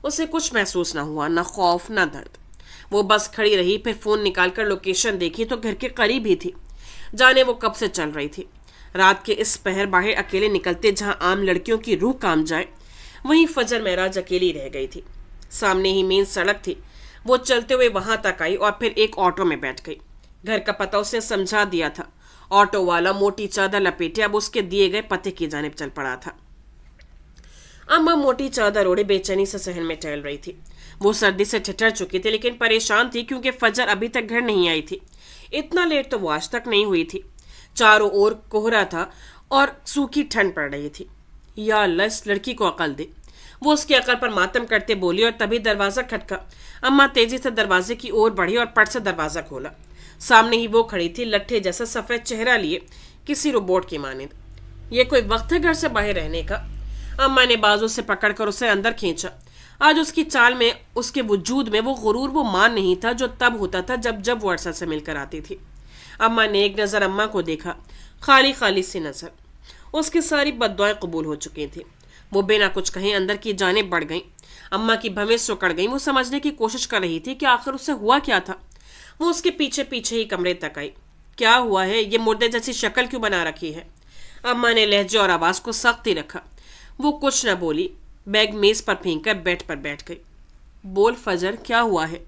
उसे कुछ महसूस न हुआ, न खौफ न दर्द। वो बस खड़ी रही, फिर फोन निकालकर लोकेशन देखी तो घर के करीब ही थी। जाने वो कब से चल रही थी। रात के इस पहर बाहर अकेले निकलते जहां आम लड़कियों की रूह काम जाए, वहीं फजर महराज अकेली रह गई थी। सामने ही मेन सड़क थी। वो चलते हुए वहां तक आई और फिर एक ऑटो में बैठ गई। घर का पता उसने समझा दिया था। ऑटो वाला मोटी चादर लपेटे अब उसके दिए गए पते की जानिब चल पड़ा था। अम्मा मोटी चादर ओढ़े बेचैनी से सहन में टहल रही थी। वो सर्दी से ठिठर चुकी थी, लेकिन परेशान थी क्योंकि फजर अभी तक घर नहीं आई थी। इतना लेट तो वो आज तक नहीं हुई थी। चारों ओर कोहरा था और सूखी ठंड पड़ रही थी। या अल्लाह, इस लड़की को अकल दे। वो उसकी अकल पर मातम करते बोली और तभी दरवाजा खटका। अम्मा तेजी से दरवाजे की ओर बढ़ी और पट से दरवाजा खोला। सामने ही वो खड़ी थी, लट्ठे जैसा सफेद चेहरा लिए, किसी रोबोट की मानिंद। ये कोई वक्त है घर से बाहर रहने का? अम्मा ने बाजू से पकड़कर उसे अंदर खींचा। आज उसकी चाल में, उसके वजूद में वो गुरूर, वो मान नहीं था जो तब होता था जब जब वो अरसा से मिलकर आती थी। अम्मा ने एक नज़र अम्मा को देखा, खाली खाली सी नजर। उसकी सारी बद्दुआएं कबूल हो चुकी थी। वो बिना कुछ कहे अंदर की जानिब बढ़ गई। अम्मा की भवें सुकड़ गई। वो समझने की कोशिश कर रही थी कि आखिर उससे हुआ क्या था। वो उसके पीछे पीछे ही कमरे तक आई। क्या हुआ है? ये मुर्दे जैसी शक्ल क्यों बना रखी है? अम्मा ने लहजे और आवाज को सख्त ही रखा। वो कुछ न बोली, बैग मेज पर फेंक कर बेड पर बैठ गई। बोल फजर, क्या हुआ है?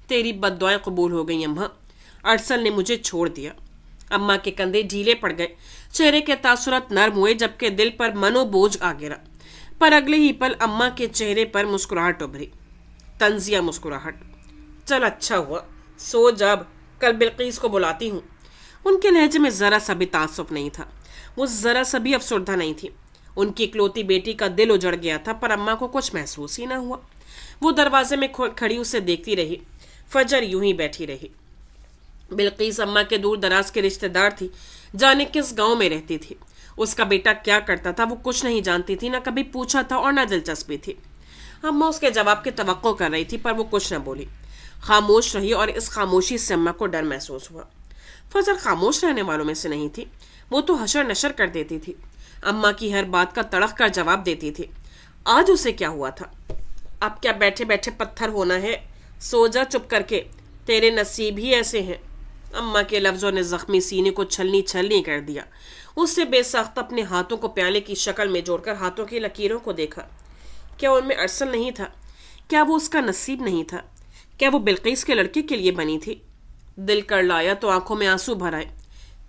तेरी बद्दुआएं कबूल हो गई अम्मा। अरसल ने मुझे छोड़ दिया। अम्मा के कंधे ढीले पड़ गए। चेहरे के तासुरात नर्म हुए जबकि दिल पर मनोबोझ आ गिरा। पर अगले ही पल अम्मा के चेहरे पर मुस्कुराहट उभरी, तंजिया मुस्कुराहट। चल अच्छा हुआ, सो जब, कल बिल्कीस को बुलाती हूँ। उनके लहजे में जरा सा भी तासुफ नहीं था। वो जरा सा भी अफसरदा नहीं थी। उनकी इकलौती बेटी का दिल उजड़ गया था, पर अम्मा को कुछ महसूस ही ना हुआ। वो दरवाजे में खड़ी उसे देखती रही। फजर यूं ही बैठी रही। बिल्कीस अम्मा के दूर दराज के रिश्तेदार थी, जाने किस गांव में रहती थी। उसका बेटा क्या करता था वो कुछ नहीं जानती थी, ना कभी पूछा था और ना दिलचस्पी थी। अम्मा उसके जवाब की तवक्को कर रही थी, पर वो कुछ न बोली, खामोश रही। और इस खामोशी से अम्मा को डर महसूस हुआ। फजर खामोश रहने वालों में से नहीं थी। वो तो हशर नशर कर देती थी, अम्मा की हर बात का तड़क कर जवाब देती थी। आज उसे क्या हुआ था? अब क्या बैठे बैठे पत्थर होना है? सो जा चुप करके, तेरे नसीब ही ऐसे हैं। अम्मा के लफ्जों ने जख्मी सीने को छलनी छलनी कर दिया। उससे बेसाख्त अपने हाथों को प्याले की शक्ल में जोड़कर हाथों की लकीरों को देखा। क्या उनमें अरसल नहीं था? क्या वो उसका नसीब नहीं था? क्या वो बिल्कीस के लड़के के लिए बनी थी? दिल कर लाया तो आंखों में आंसू भर आए।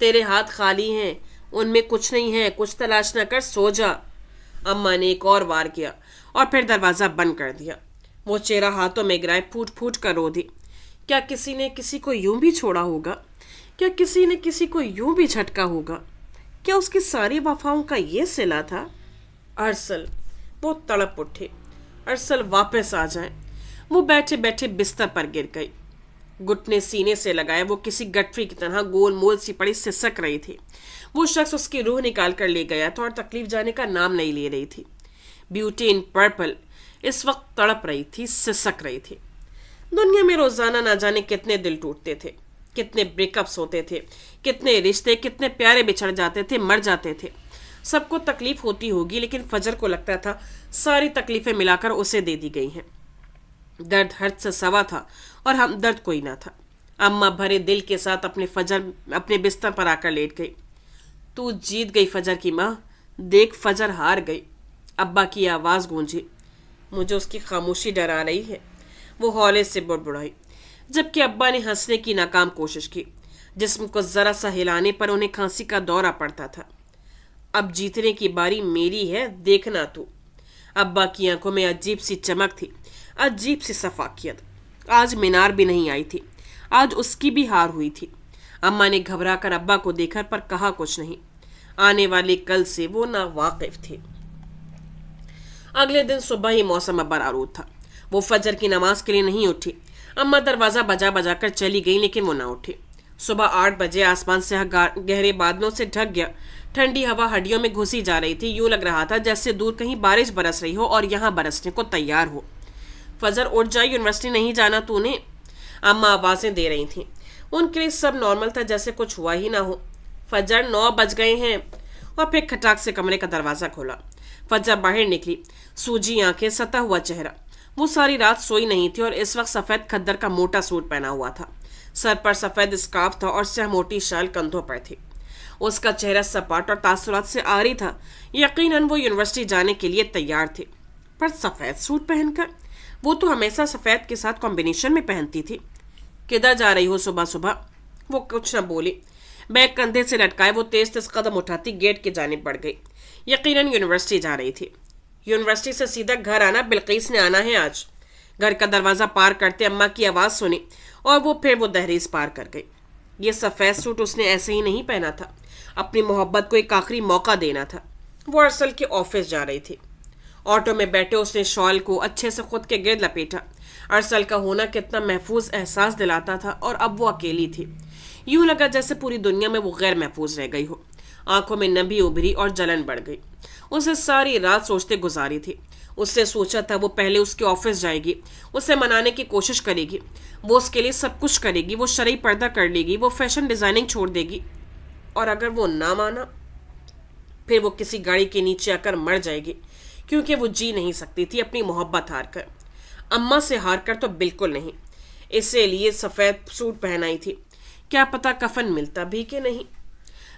तेरे हाथ खाली हैं, उनमें कुछ नहीं है, कुछ तलाश न कर, सो जा। अम्मा ने एक और वार किया और फिर दरवाज़ा बंद कर दिया। वो चेहरा हाथों में गिराए फूट फूट कर रो दी। क्या किसी ने किसी को यूं भी छोड़ा होगा? क्या किसी ने किसी को यूं भी झटका होगा? क्या उसकी सारी वफाओं का ये सिला था? अरसल, वो तड़प उठे। अरसल वापस आ जाए। वो बैठे बैठे बिस्तर पर गिर गई। घुटने सीने से लगाए वो किसी गठरी की तरह गोल मोल सी पड़ी सिसक रही थी। वो शख्स उसकी रूह निकाल कर ले गया था और तकलीफ जाने का नाम नहीं ले रही थी। ब्यूटी इन पर्पल इस वक्त तड़प रही थी, सिसक रही थी। दुनिया में रोजाना ना जाने कितने दिल टूटते थे, कितने ब्रेकअप्स होते थे, कितने रिश्ते, कितने प्यारे बिछड़ जाते थे, मर जाते थे। सबको तकलीफ होती होगी, लेकिन फजर को लगता था सारी तकलीफें मिलाकर उसे दे दी गई हैं। दर्द हर्ट से सवा था और हमदर्द कोई ना था। अम्मा भरे दिल के साथ अपने बिस्तर पर आकर लेट गई। तू जीत गई फजर की माँ, देख फजर हार गई। अब्बा की आवाज़ गूंजी। मुझे उसकी खामोशी डरा रही है, वो हौले से बुड़बुड़ाई, जबकि अब्बा ने हंसने की नाकाम कोशिश की। जिस्म को ज़रा सा हिलाने पर उन्हें खांसी का दौरा पड़ता था। अब जीतने की बारी मेरी है, देखना तू। अब्बा की आंखों में अजीब सी चमक थी, अजीब सी सफाकियत। आज मीनार भी नहीं आई थी। آج اس کی بھی ہار ہوئی تھی۔ اماں نے گھبرا کر ابا کو دیکھا پر کہا کچھ نہیں۔ آنے والے کل سے وہ ناواقف تھے۔ اگلے دن صبح ہی موسم ابر آلود تھا۔ وہ فجر کی نماز کے لیے نہیں اٹھی۔ اماں دروازہ بجا بجا کر چلی گئی لیکن وہ نہ اٹھی۔ صبح 8 بجے آسمان سے گہرے بادلوں سے ڈھک گیا۔ ٹھنڈی ہوا ہڈیوں میں گھسی جا رہی تھی۔ یوں لگ رہا تھا جیسے دور کہیں بارش برس رہی ہو اور یہاں برسنے کو تیار ہو۔ فجر اٹھ جائے، یونیورسٹی نہیں جانا تو نے؟ اماں آوازیں دے رہی تھیں۔ ان کے لیے سب نارمل تھا، جیسے کچھ ہوا ہی نہ ہو۔ فجر 9 بج گئے ہیں۔ اور پھر کھٹاک سے کمرے کا دروازہ کھولا۔ فجر باہر نکلی، سوجی آنکھیں، ستا ہوا چہرہ۔ وہ ساری رات سوئی نہیں تھی اور اس وقت سفید کھدر کا موٹا سوٹ پہنا ہوا تھا۔ سر پر سفید اسکارف تھا اور سہ موٹی شال کندھوں پر تھی۔ اس کا چہرہ سپاٹ اور تاثرات سے عاری تھا۔ یقیناً وہ یونیورسٹی جانے کے لیے تیار تھے، پر سفید سوٹ پہن کر؟ وہ تو ہمیشہ سفید کے ساتھ کمبینیشن میں پہنتی تھی۔ کدھر جا رہی ہو صبح صبح؟ وہ کچھ نہ بولی۔ بیگ کندھے سے لٹکائے وہ تیز تیز قدم اٹھاتی گیٹ کی جانب بڑھ گئی۔ یقیناً یونیورسٹی جا رہی تھی۔ یونیورسٹی سے سیدھا گھر آنا، بلقیس نے آنا ہے آج۔ گھر کا دروازہ پار کرتے اماں کی آواز سنی اور وہ دہلیز پار کر گئی۔ یہ سفید سوٹ اس نے ایسے ہی نہیں پہنا تھا، اپنی محبت کو ایک آخری موقع دینا تھا۔ وہ ارسل کے آفس جا رہی تھی۔ آٹو میں بیٹھے اس نے شال کو اچھے سے خود کے گرد لپیٹا۔ ارسل کا ہونا کتنا محفوظ احساس دلاتا تھا، اور اب وہ اکیلی تھی۔ یوں لگا جیسے پوری دنیا میں وہ غیر محفوظ رہ گئی ہو۔ آنکھوں میں نمی ابھری اور جلن بڑھ گئی۔ اسے ساری رات سوچتے گزاری تھی۔ اس سے سوچا تھا وہ پہلے اس کے آفس جائے گی، اسے منانے کی کوشش کرے گی، وہ اس کے لیے سب کچھ کرے گی، وہ شرعی پردہ کر لے گی، وہ فیشن ڈیزائننگ چھوڑ دے گی، اور اگر وہ نہ مانا پھر وہ کسی گاڑی کے نیچے آ کر مر جائے گی، کیونکہ وہ جی نہیں سکتی تھی اپنی محبت ہار کر۔ اماں سے ہار کر تو بالکل نہیں۔ اسی لیے سفید سوٹ پہنائی تھی، کیا پتہ کفن ملتا بھی کہ نہیں۔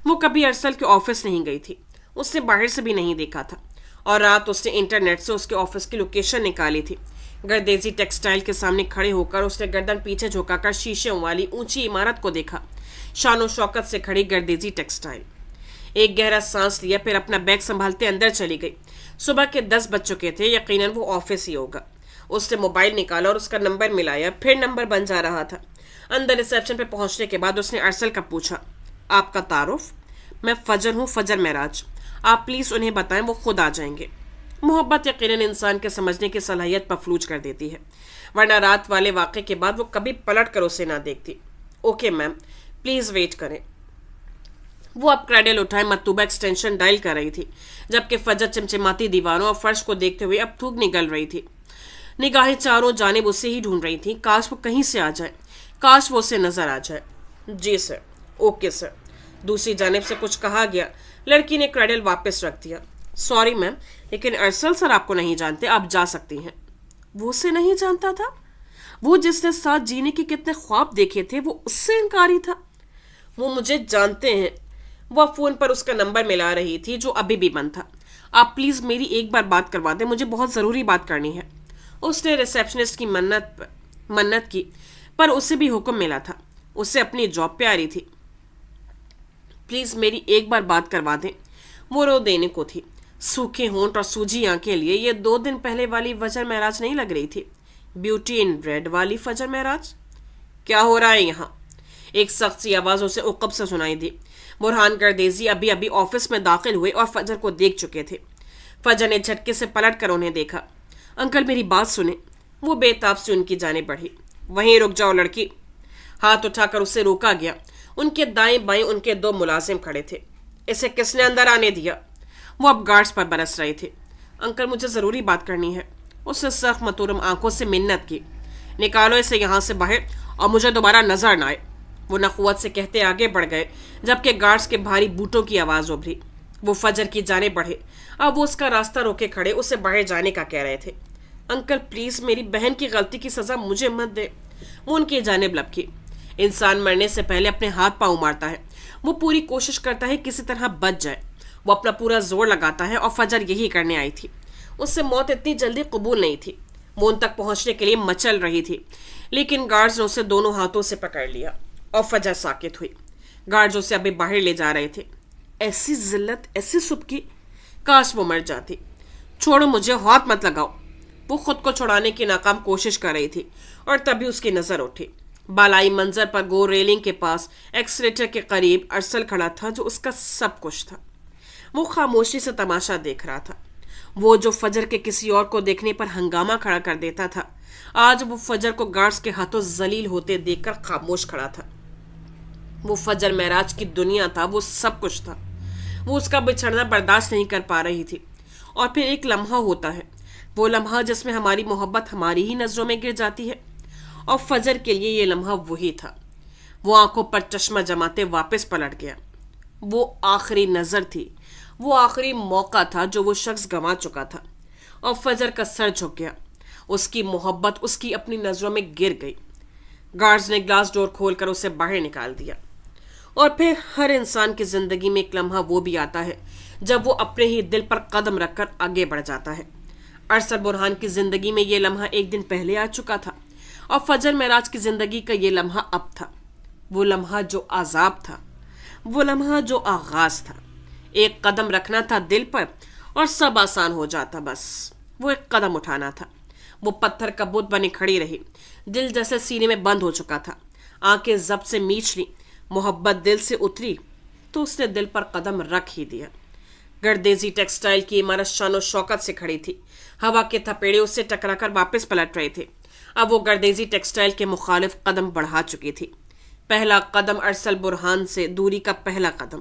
وہ کبھی ارسل کے آفس نہیں گئی تھی، اس نے باہر سے بھی نہیں دیکھا تھا، اور رات اس نے انٹرنیٹ سے اس کے آفس کی لوکیشن نکالی تھی۔ گردیزی ٹیکسٹائل کے سامنے کھڑے ہو کر اس نے گردن پیچھے جھکا کر شیشوں والی اونچی عمارت کو دیکھا۔ شان و شوکت سے کھڑی گردیزی ٹیکسٹائل۔ ایک گہرا سانس لیا، پھر اپنا بیگ سنبھالتے اندر چلی گئی۔ صبح کے 10 بج چکے تھے، یقیناً وہ آفس ہی ہوگا۔ اس نے موبائل نکالا اور اس کا نمبر ملایا، پھر نمبر بن جا رہا تھا۔ اندر ریسیپشن پہ پہنچنے کے بعد اس نے ارسل کا پوچھا، آپ کا تعارف؟ میں فجر ہوں، فجر معراج۔ آپ پلیز انہیں بتائیں، وہ خود آ جائیں گے۔ محبت یقیناً انسان کے سمجھنے کی صلاحیت پر فلوج کر دیتی ہے، ورنہ رات والے واقعے کے بعد وہ کبھی پلٹ کر اسے نہ دیکھتی۔ اوکے میم، پلیز ویٹ کریں۔ وہ اب کریڈل اٹھائے مطلوبہ ایکسٹینشن ڈائل کر رہی تھی، جبکہ فجر چمچماتی دیواروں اور فرش کو دیکھتے ہوئے اب تھوک نگل رہی تھی۔ نگاہیں چاروں جانب اسے ہی ڈھونڈ رہی تھیں، کاش وہ کہیں سے آ جائے، کاش وہ اسے نظر آ جائے۔ جی سر، اوکے سر۔ دوسری جانب سے کچھ کہا گیا۔ لڑکی نے کریڈل واپس رکھ دیا۔ سوری میم، لیکن ارسل سر آپ کو نہیں جانتے، آپ جا سکتی ہیں۔ وہ اسے نہیں جانتا تھا؟ وہ جس نے ساتھ جینے کے کتنے خواب دیکھے تھے، وہ اس سے انکاری تھا؟ وہ مجھے جانتے ہیں۔ وہ فون پر اس کا نمبر ملا رہی تھی جو ابھی بھی بند تھا۔ آپ پلیز میری ایک بار بات کروا دیں، مجھے بہت ضروری بات کرنی ہے۔ اس نے ریسیپشنسٹ کی منت کی، پر اسے بھی حکم ملا تھا، اسے اپنی جاب پہ آ رہی تھی۔ پلیز میری ایک بار بات کروا دیں۔ وہ رو دینے کو تھی۔ سوکھے ہونٹ اور سوجی آنکھیں لیے یہ 2 دن پہلے والی فجر معراج نہیں لگ رہی تھی، بیوٹی ان ریڈ والی فجر معراج۔ کیا ہو رہا ہے یہاں؟ ایک سخت سی آواز اسے عقب سے سنائی دی۔ برہان گردیزی ابھی آفس میں داخل ہوئے اور فجر کو دیکھ چکے تھے۔ فجر نے جھٹکے سے پلٹ کر انہیں دیکھا۔ انکل میری بات سنیں۔ وہ بے تاب سے ان کی جانب بڑھی۔ وہیں رک جاؤ لڑکی۔ ہاتھ اٹھا کر اسے روکا گیا۔ ان کے دائیں بائیں ان کے 2 ملازم کھڑے تھے۔ اسے کس نے اندر آنے دیا؟ وہ اب گارڈز پر برس رہے تھے۔ انکل مجھے ضروری بات کرنی ہے۔ اس نے سخت متورم آنکھوں سے منت کی۔ نکالو اسے یہاں سے باہر اور مجھے دوبارہ نظر نہ آئے۔ وہ نخوت سے کہتے آگے بڑھ گئے، جبکہ گارڈز کے بھاری بوٹوں کی آواز ابھری۔ وہ فجر کی جانب بڑھے۔ اب وہ اس کا راستہ روکے کھڑے اسے باہر جانے کا کہہ رہے تھے۔ انکل پلیز میری بہن کی غلطی کی سزا مجھے مت دے۔ وہ ان کی جانب لپکی۔ انسان مرنے سے پہلے اپنے ہاتھ پاؤں مارتا ہے۔ وہ پوری کوشش کرتا ہے کسی طرح بچ جائے۔ وہ اپنا پورا زور لگاتا ہے، اور فجر یہی کرنے آئی تھی۔ اس سے موت اتنی جلدی قبول نہیں تھی۔ وہ ان تک پہنچنے کے لیے مچل رہی تھی، لیکن گارڈز نے اسے دونوں ہاتھوں سے پکڑ لیا اور فجر ساکت ہوئی۔ گارڈز اسے ابھی باہر لے جا رہے تھے۔ ایسی ذلت، ایسی سبکی، کاش وہ مر جاتی۔ چھوڑو مجھے، ہاتھ مت لگاؤ۔ وہ خود کو چھڑانے کی ناکام کوشش کر رہی تھی، اور تبھی اس کی نظر اٹھی۔ بالائی منظر پر گو ریلنگ کے پاس ایکسلیٹر کے قریب ارسل کھڑا تھا جو اس کا سب کچھ تھا. وہ خاموشی سے تماشا دیکھ رہا تھا. وہ جو فجر کے کسی اور کو دیکھنے پر ہنگامہ کھڑا کر دیتا تھا آج وہ فجر کو گارڈز کے ہاتھوں ذلیل ہوتے دیکھ کر خاموش کھڑا تھا. وہ فجر معراج کی دنیا تھا, وہ سب کچھ تھا. وہ اس کا بچھڑنا برداشت نہیں کر پا رہی تھی. اور پھر ایک لمحہ ہوتا ہے, وہ لمحہ جس میں ہماری محبت ہماری ہی نظروں میں گر جاتی ہے, اور فجر کے لیے یہ لمحہ وہی تھا. وہ آنکھوں پر چشمہ جماتے واپس پلٹ گیا. وہ آخری نظر تھی, وہ آخری موقع تھا جو وہ شخص گنوا چکا تھا. اور فجر کا سر جھک گیا. اس کی محبت اس کی اپنی نظروں میں گر گئی. گارڈز نے گلاس ڈور کھول کر اسے باہر نکال دیا. اور پھر ہر انسان کی زندگی میں ایک لمحہ وہ بھی آتا ہے جب وہ اپنے ہی دل پر قدم رکھ کر آگے بڑھ جاتا ہے. ارسل برہان کی زندگی میں یہ لمحہ ایک دن پہلے آ چکا تھا, اور فجر معراج کی زندگی کا یہ لمحہ اب تھا. وہ لمحہ جو عذاب تھا, وہ لمحہ جو آغاز تھا. ایک قدم رکھنا تھا دل پر اور سب آسان ہو جاتا. بس وہ ایک قدم اٹھانا تھا. وہ پتھر کا بت بنی کھڑی رہی. دل جیسے سینے میں بند ہو چکا تھا. آنکھیں ضبط سے میچ لی. محبت دل سے اتری تو اس نے دل پر قدم رکھ ہی دیا. گردیزی ٹیکسٹائل کی عمارت شان و شوکت سے کھڑی تھی. ہوا کے تھپیڑے اس سے ٹکرا کر واپس پلٹ رہے تھے. اب وہ گردیزی ٹیکسٹائل کے مخالف قدم بڑھا چکی تھی. پہلا قدم ارسل برہان سے دوری کا پہلا قدم.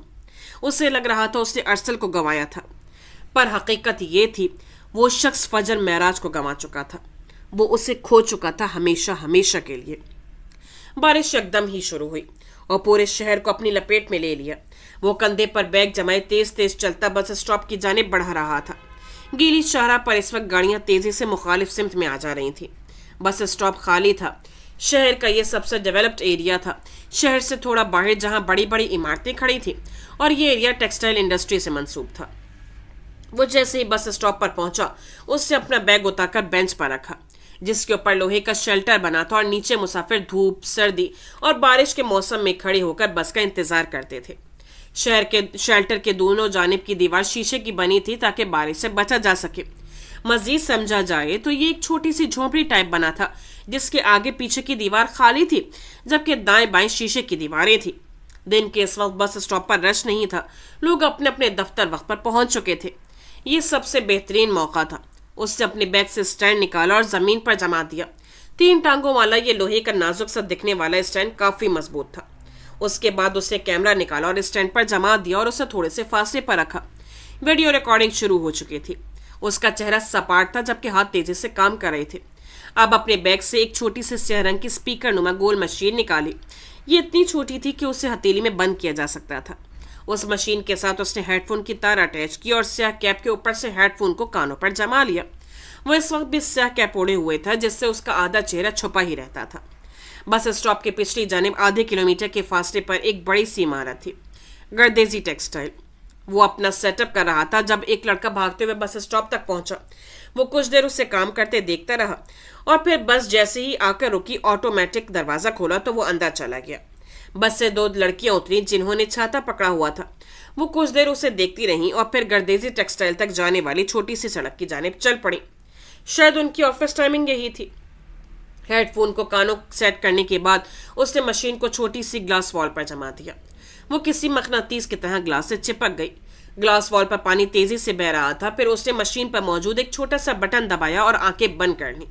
اسے لگ رہا تھا اس نے ارسل کو گنوایا تھا, پر حقیقت یہ تھی وہ شخص فجر معراج کو گنوا چکا تھا. وہ اسے کھو چکا تھا ہمیشہ ہمیشہ کے لیے. بارش یکدم ہی شروع ہوئی اور پورے شہر کو اپنی لپیٹ میں لے لیا. وہ کندھے پر بیگ جمائے تیز تیز چلتا بس اسٹاپ کی جانب بڑھا رہا تھا. گیلی شاہراہ پر اس وقت گاڑیاں تیزی سے مخالف سمت میں آ جا رہی تھیں. بس اسٹاپ خالی تھا. شہر کا یہ سب سے ڈیولپڈ ایریا تھا. شہر سے تھوڑا باہر جہاں بڑی بڑی عمارتیں کھڑی تھیں, اور یہ ایریا ٹیکسٹائل انڈسٹری سے منسوب تھا. وہ جیسے ہی بس اسٹاپ پر پہنچا اس نے اپنا بیگ اتار کر بینچ پر رکھا جس کے اوپر لوہے کا شیلٹر بنا تھا, اور نیچے مسافر دھوپ, سردی اور بارش کے موسم میں کھڑے ہو کر بس کا انتظار کرتے تھے. شہر کے شیلٹر کے دونوں جانب کی دیوار شیشے کی بنی تھی تاکہ بارش سے بچا جا سکے. مزید سمجھا جائے تو یہ ایک چھوٹی سی جھونپڑی ٹائپ بنا تھا جس کے آگے پیچھے کی دیوار خالی تھی جبکہ دائیں بائیں شیشے کی دیواریں تھیں. دن کے اس وقت بس اسٹاپ پر رش نہیں تھا. لوگ اپنے اپنے دفتر وقت پر پہنچ چکے تھے. یہ سب سے بہترین موقع تھا. اس نے اپنے بیگ سے اسٹینڈ نکالا اور زمین پر جما دیا. 3 ٹانگوں والا یہ لوہے کا نازک سا دکھنے والا اسٹینڈ کافی مضبوط تھا. اس کے بعد اس نے کیمرہ نکالا اور اسٹینڈ پر جما دیا اور اسے تھوڑے سے فاصلے پر رکھا. ویڈیو ریکارڈنگ شروع ہو چکی تھی. اس کا چہرہ سپاٹ تھا جبکہ ہاتھ تیزی سے کام کر رہے تھے. اب اپنے بیگ سے ایک چھوٹی سی سیاہ رنگ کی اسپیکر نما گول مشین نکالی. یہ اتنی چھوٹی تھی کہ اسے ہتھیلی میں بند کیا جا سکتا تھا. اس مشین کے ساتھ اس نے ہیڈ فون کی تار اٹیچ کی اور سیاہ کیپ کے اوپر سے ہیڈ فون کو کانوں پر جما لیا. وہ اس وقت بھی سیاہ کیپ اوڑے ہوئے تھا جس سے اس کا آدھا چہرہ چھپا ہی رہتا تھا. بس اسٹاپ کے پچھلی جانب آدھے کلومیٹر کے فاصلے پر ایک بڑی سی عمارت تھی, گردیزی ٹیکسٹائل. وہ اپنا سیٹ اپ کر رہا تھا جب ایک لڑکا بھاگتے ہوئے بس اسٹاپ تک پہنچا. وہ کچھ دیر اسے کام کرتے دیکھتا رہا اور پھر بس جیسے ہی آ کر رکی آٹومیٹک دروازہ کھولا تو وہ اندر چلا گیا. بس سے 2 لڑکیاں اتری جنہوں نے چھاتا پکڑا ہوا تھا. وہ کچھ دیر اسے دیکھتی رہیں اور پھر گردیزی ٹیکسٹائل تک جانے والی چھوٹی سی سڑک کی جانب چل پڑی. شاید ان کی آفس ٹائمنگ یہی تھی. ہیڈ فون کو کانوں سیٹ کرنے کے بعد اس نے مشین کو چھوٹی سی گلاس وال پر جما دیا. وہ کسی مقناطیس کی طرح گلاس سے چپک گئی. گلاس وال پر پانی تیزی سے بہہ رہا تھا. پھر اس نے مشین پر موجود ایک چھوٹا سا بٹن دبایا اور آنکھیں بند کر لی.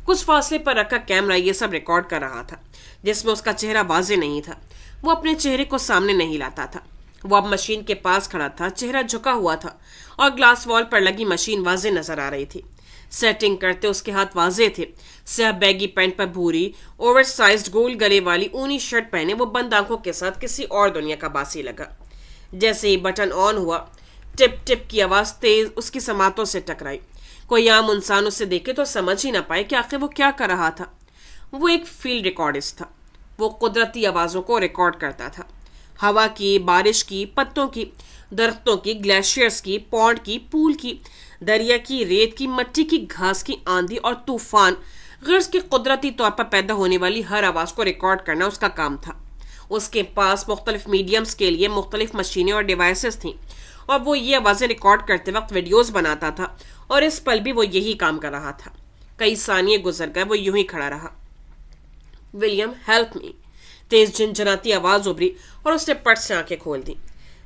کچھ فاصلے پر رکھا کیمرہ یہ سب ریکارڈ کر رہا تھا جس میں اس کا چہرہ واضح نہیں تھا. وہ اپنے چہرے کو سامنے نہیں لاتا تھا. وہ اب مشین کے پاس کھڑا تھا, چہرہ جھکا ہوا تھا اور گلاس وال پر لگی مشین واضح نظر آ رہی تھی. سیٹنگ کرتے اس کے ہاتھ واضح تھے. سیاہ بیگی پینٹ پر بھوری اوور سائزڈ گول گلے والی اونی شرٹ پہنے وہ بند آنکھوں کے ساتھ کسی اور دنیا کا باسی لگا. جیسے ہی بٹن آن ہوا ٹپ ٹپ کی آواز تیز اس کی سماعتوں سے ٹکرائی. کوئی عام انسان اسے دیکھے تو سمجھ ہی نہ پائے کہ آخر وہ کیا کر رہا تھا. وہ ایک فیلڈ ریکارڈسٹ تھا. وہ قدرتی آوازوں کو ریکارڈ کرتا تھا. ہوا کی, بارش کی, پتوں کی, درختوں کی, گلیشیئرز کی, پونڈ کی, پول کی, دریا کی, ریت کی, مٹی کی, گھاس کی, آندھی اور طوفان غرض کی قدرتی طور پر پیدا ہونے والی ہر آواز کو ریکارڈ کرنا اس کا کام تھا. اس کے پاس مختلف میڈیمز کے لیے مختلف مشینیں اور ڈیوائسز تھیں اور وہ یہ آوازیں ریکارڈ کرتے وقت ویڈیوز بناتا تھا اور اس پل بھی وہ یہی کام کر رہا تھا. کئی ثانیے گزر گئے. وہ یوں ہی کھڑا رہا. William help me. तेज झंझनाती आवाज उभरी और उसने पट से आंखें खोल दी।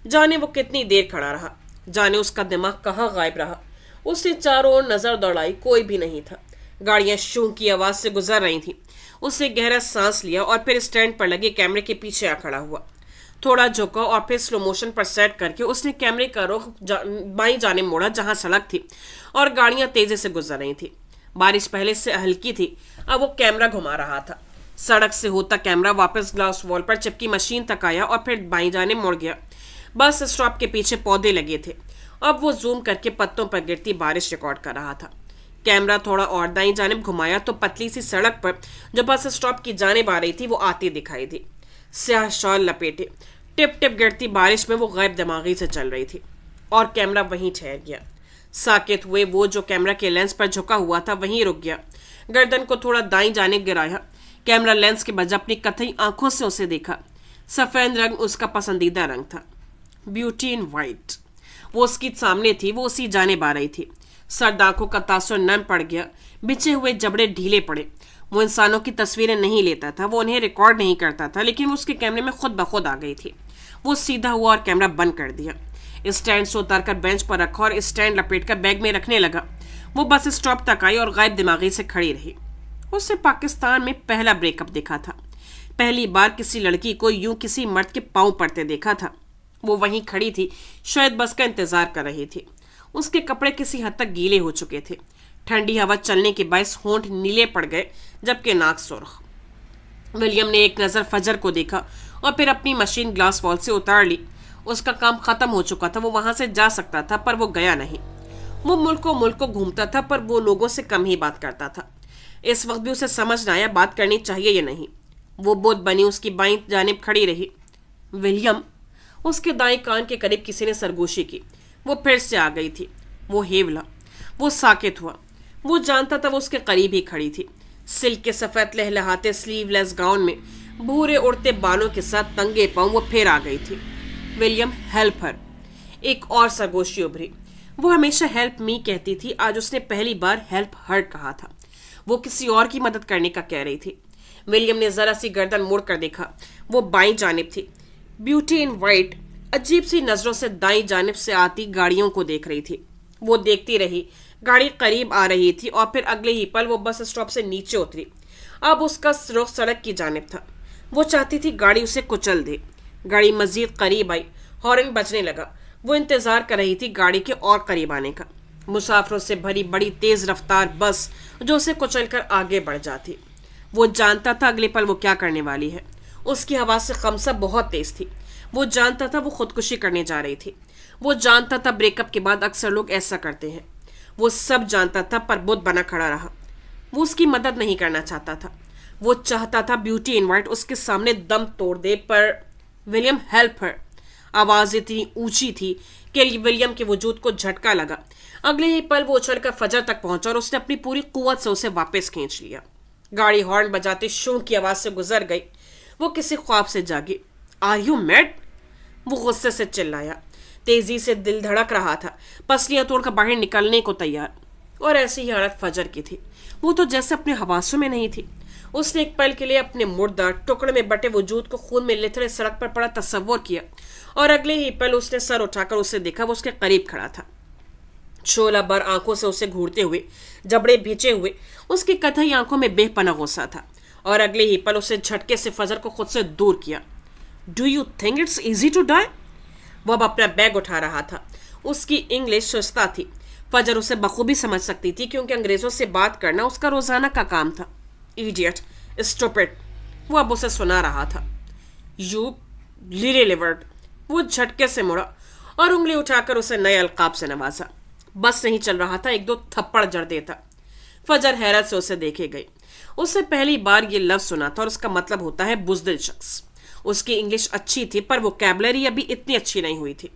जाने वो कितनी देर खड़ा रहा, जाने उसका दिमाग कहाँ गायब रहा। उसने चारों ओर नजर दौड़ाई, कोई भी नहीं था। गाड़ियां शू की आवाज से गुजर रही थी। उसने गहरा सांस लिया और फिर स्टैंड पर लगे कैमरे के पीछे आ खड़ा हुआ। थोड़ा झुका और फिर स्लो मोशन पर सेट करके उसने कैमरे का रुख बाईं जाने मोड़ा जहां सड़क थी और गाड़ियां तेजी से गुजर रही थी। बारिश पहले से हल्की थी, अब वो कैमरा घुमा रहा था। सड़क से होता कैमरा वापस ग्लास वॉल पर चिपकी मशीन तक आया और फिर बाईं जाने मुड़ गया। बस स्टॉप के पीछे पौधे लगे थे। अब वो जूम करके पत्तों पर गिरती बारिश रिकॉर्ड कर रहा था। कैमरा थोड़ा और दाईं जानिब घुमाया तो पतली सी सड़क पर जो बस स्टॉप की जानिब आ रही थी वो आती दिखाई दी। स्याह शॉल लपेटे टिप टिप गिरती बारिश में वो गैर दिमागी से चल रही थी और कैमरा वहीं ठहर गया। साकेत हुए वो जो कैमरा के लेंस पर झुका हुआ था वहीं रुक गया। गर्दन को थोड़ा दाईं जानिब गिराया। कैमरा लेंस के बजाय अपनी कथई आंखों से उसे देखा। सफेद रंग उसका पसंदीदा रंग था, ब्यूटी इन वाइट। वो उसकी सामने थी, वो उसी जाने आ रही थी। सर्द आंखों का तासुर नम पड़ गया, बिछे हुए जबड़े ढीले पड़े। वो इंसानों की तस्वीरें नहीं लेता था, वो उन्हें रिकॉर्ड नहीं करता था, लेकिन वो उसके कैमरे में खुद ब खुद आ गई थी। वो सीधा हुआ और कैमरा बंद कर दिया। स्टैंड से उतार कर बेंच पर रखा और स्टैंड लपेट कर बैग में रखने लगा। वो बस स्टॉप तक आई और गायब दिमागी से खड़ी रही। उसने पाकिस्तान में पहला ब्रेकअप देखा था। पहली बार किसी लड़की को यूं किसी मर्द के पांव पड़ते देखा था। वो वहीं खड़ी थी, शायद बस का इंतजार कर रही थी। उसके कपड़े किसी हद तक गीले हो चुके थे। ठंडी हवा चलने के बायस होंठ नीले पड़ गए, जबकि नाक सुर्ख। विलियम ने एक नज़र फजर को देखा और फिर अपनी मशीन ग्लास वॉल से उतार ली। उसका काम खत्म हो चुका था, वो वहां से जा सकता था, पर वो गया नहीं। वो मुल्क को घूमता था, पर वो लोगों से कम ही बात करता था। इस वक्त भी उसे समझ न आया बात करनी चाहिए या नहीं। वो बोध बनी उसकी बाईं जानिब खड़ी रही। विलियम। उसके दाएं कान के करीब किसी ने सरगोशी की। वो फिर से आ गई थी। वो हेवला। वो साकेत हुआ। वो जानता था वो उसके करीब ही खड़ी थी, सिल्क के सफेद लहलहाते स्लीवलेस गाउन में, भूरे उड़ते बालों के साथ तंगे पांव। वो फिर आ गई थी। William, help her. एक और सरगोशी उभरी। वो हमेशा हेल्प मी कहती थी, आज उसने पहली बार हेल्प हर कहा था। वो किसी और की मदद करने का कह रही थी। विलियम ने जरा सी गर्दन मोड़ कर देखा। वो बाईं जानिब थी। ब्यूटी इन वाइट अजीब सी नजरों से दाईं जानिब से आती गाड़ियों को देख रही थी। वो देखती रही। गाड़ी करीब आ रही थी और फिर अगले ही पल वो बस स्टॉप से नीचे उतरी। अब उसका रुख सड़क की जानिब था। वो चाहती थी गाड़ी उसे कुचल दे। गाड़ी मजीद करीब आई, हॉर्न बजने लगा। वो इंतजार कर रही थी गाड़ी के और करीब आने का। मुसाफिरों से भरी बड़ी तेज रफ्तार बस जो उसे कुचलकर आगे बढ़ जाती। वो जानता था अगले पल वो क्या करने वाली है। उसकी आवाज से खमसा बहुत तेज थी। वो जानता था वो खुदकुशी करने जा रही थी। वो जानता था ब्रेकअप के बाद अक्सर लोग ऐसा करते हैं। वो सब जानता था, पर बुत बना खड़ा रहा। वो उसकी मदद नहीं करना चाहता था। वो चाहता था ब्यूटी इनवाइट उसके सामने दम तोड़ दे, पर विलियम, हेल्प हर। आवाज इतनी ऊंची थी कि विलियम के वजूद को झटका लगा। अगले ही पल वो उछलकर फजर तक पहुंचा और उसने अपनी पूरी कुव्वत से उसे वापस खींच लिया। गाड़ी हॉर्न बजाते शू की आवाज से गुजर गई। वो किसी ख्वाब से जागी। Are you mad? वो गुस्से से चिल्लाया। तेजी से दिल धड़क रहा था, पसलियां तोड़कर बाहर निकलने को तैयार। और ऐसी ही हालत फजर की थी। वो तो जैसे अपने हवासों में नहीं थी। उसने एक पल के लिए अपने मुर्दा टुकड़े में बटे वजूद को खून में लिथड़े सड़क पर पड़ा तस्वर किया और अगले ही पल उसने सर उठाकर उसे देखा। वो उसके करीब खड़ा था, शोला भर आंखों से उसे घूरते हुए, जबड़े भींचे हुए। उसकी कथई आंखों में बेपना गुस्सा था और अगले ही पल उसे झटके से फजर को खुद से दूर किया। Do you think it's easy to die? वो अब अपना बैग उठा रहा था। उसकी इंग्लिश सुस्ता थी। फजर उसे बखूबी समझ सकती थी क्योंकि अंग्रेजों से बात करना उसका रोजाना का काम था। इडियट, स्टूपिड, वो अब उसे सुना रहा था। You lily livered. वो झटके से मुड़ा और उंगली उठाकर उसे नए अलकाब से नवाजा। बस नहीं चल रहा था, एक दो थप्पड़ जड़ देता। फजर हैरत से उसे देखे गई। उससे पहली बार ये लफ्ज सुना था और उसका मतलब होता है बुज़दिल शख्स। उसकी इंग्लिश अच्छी थी, पर वोकैबुलरी अभी इतनी अच्छी नहीं हुई थी।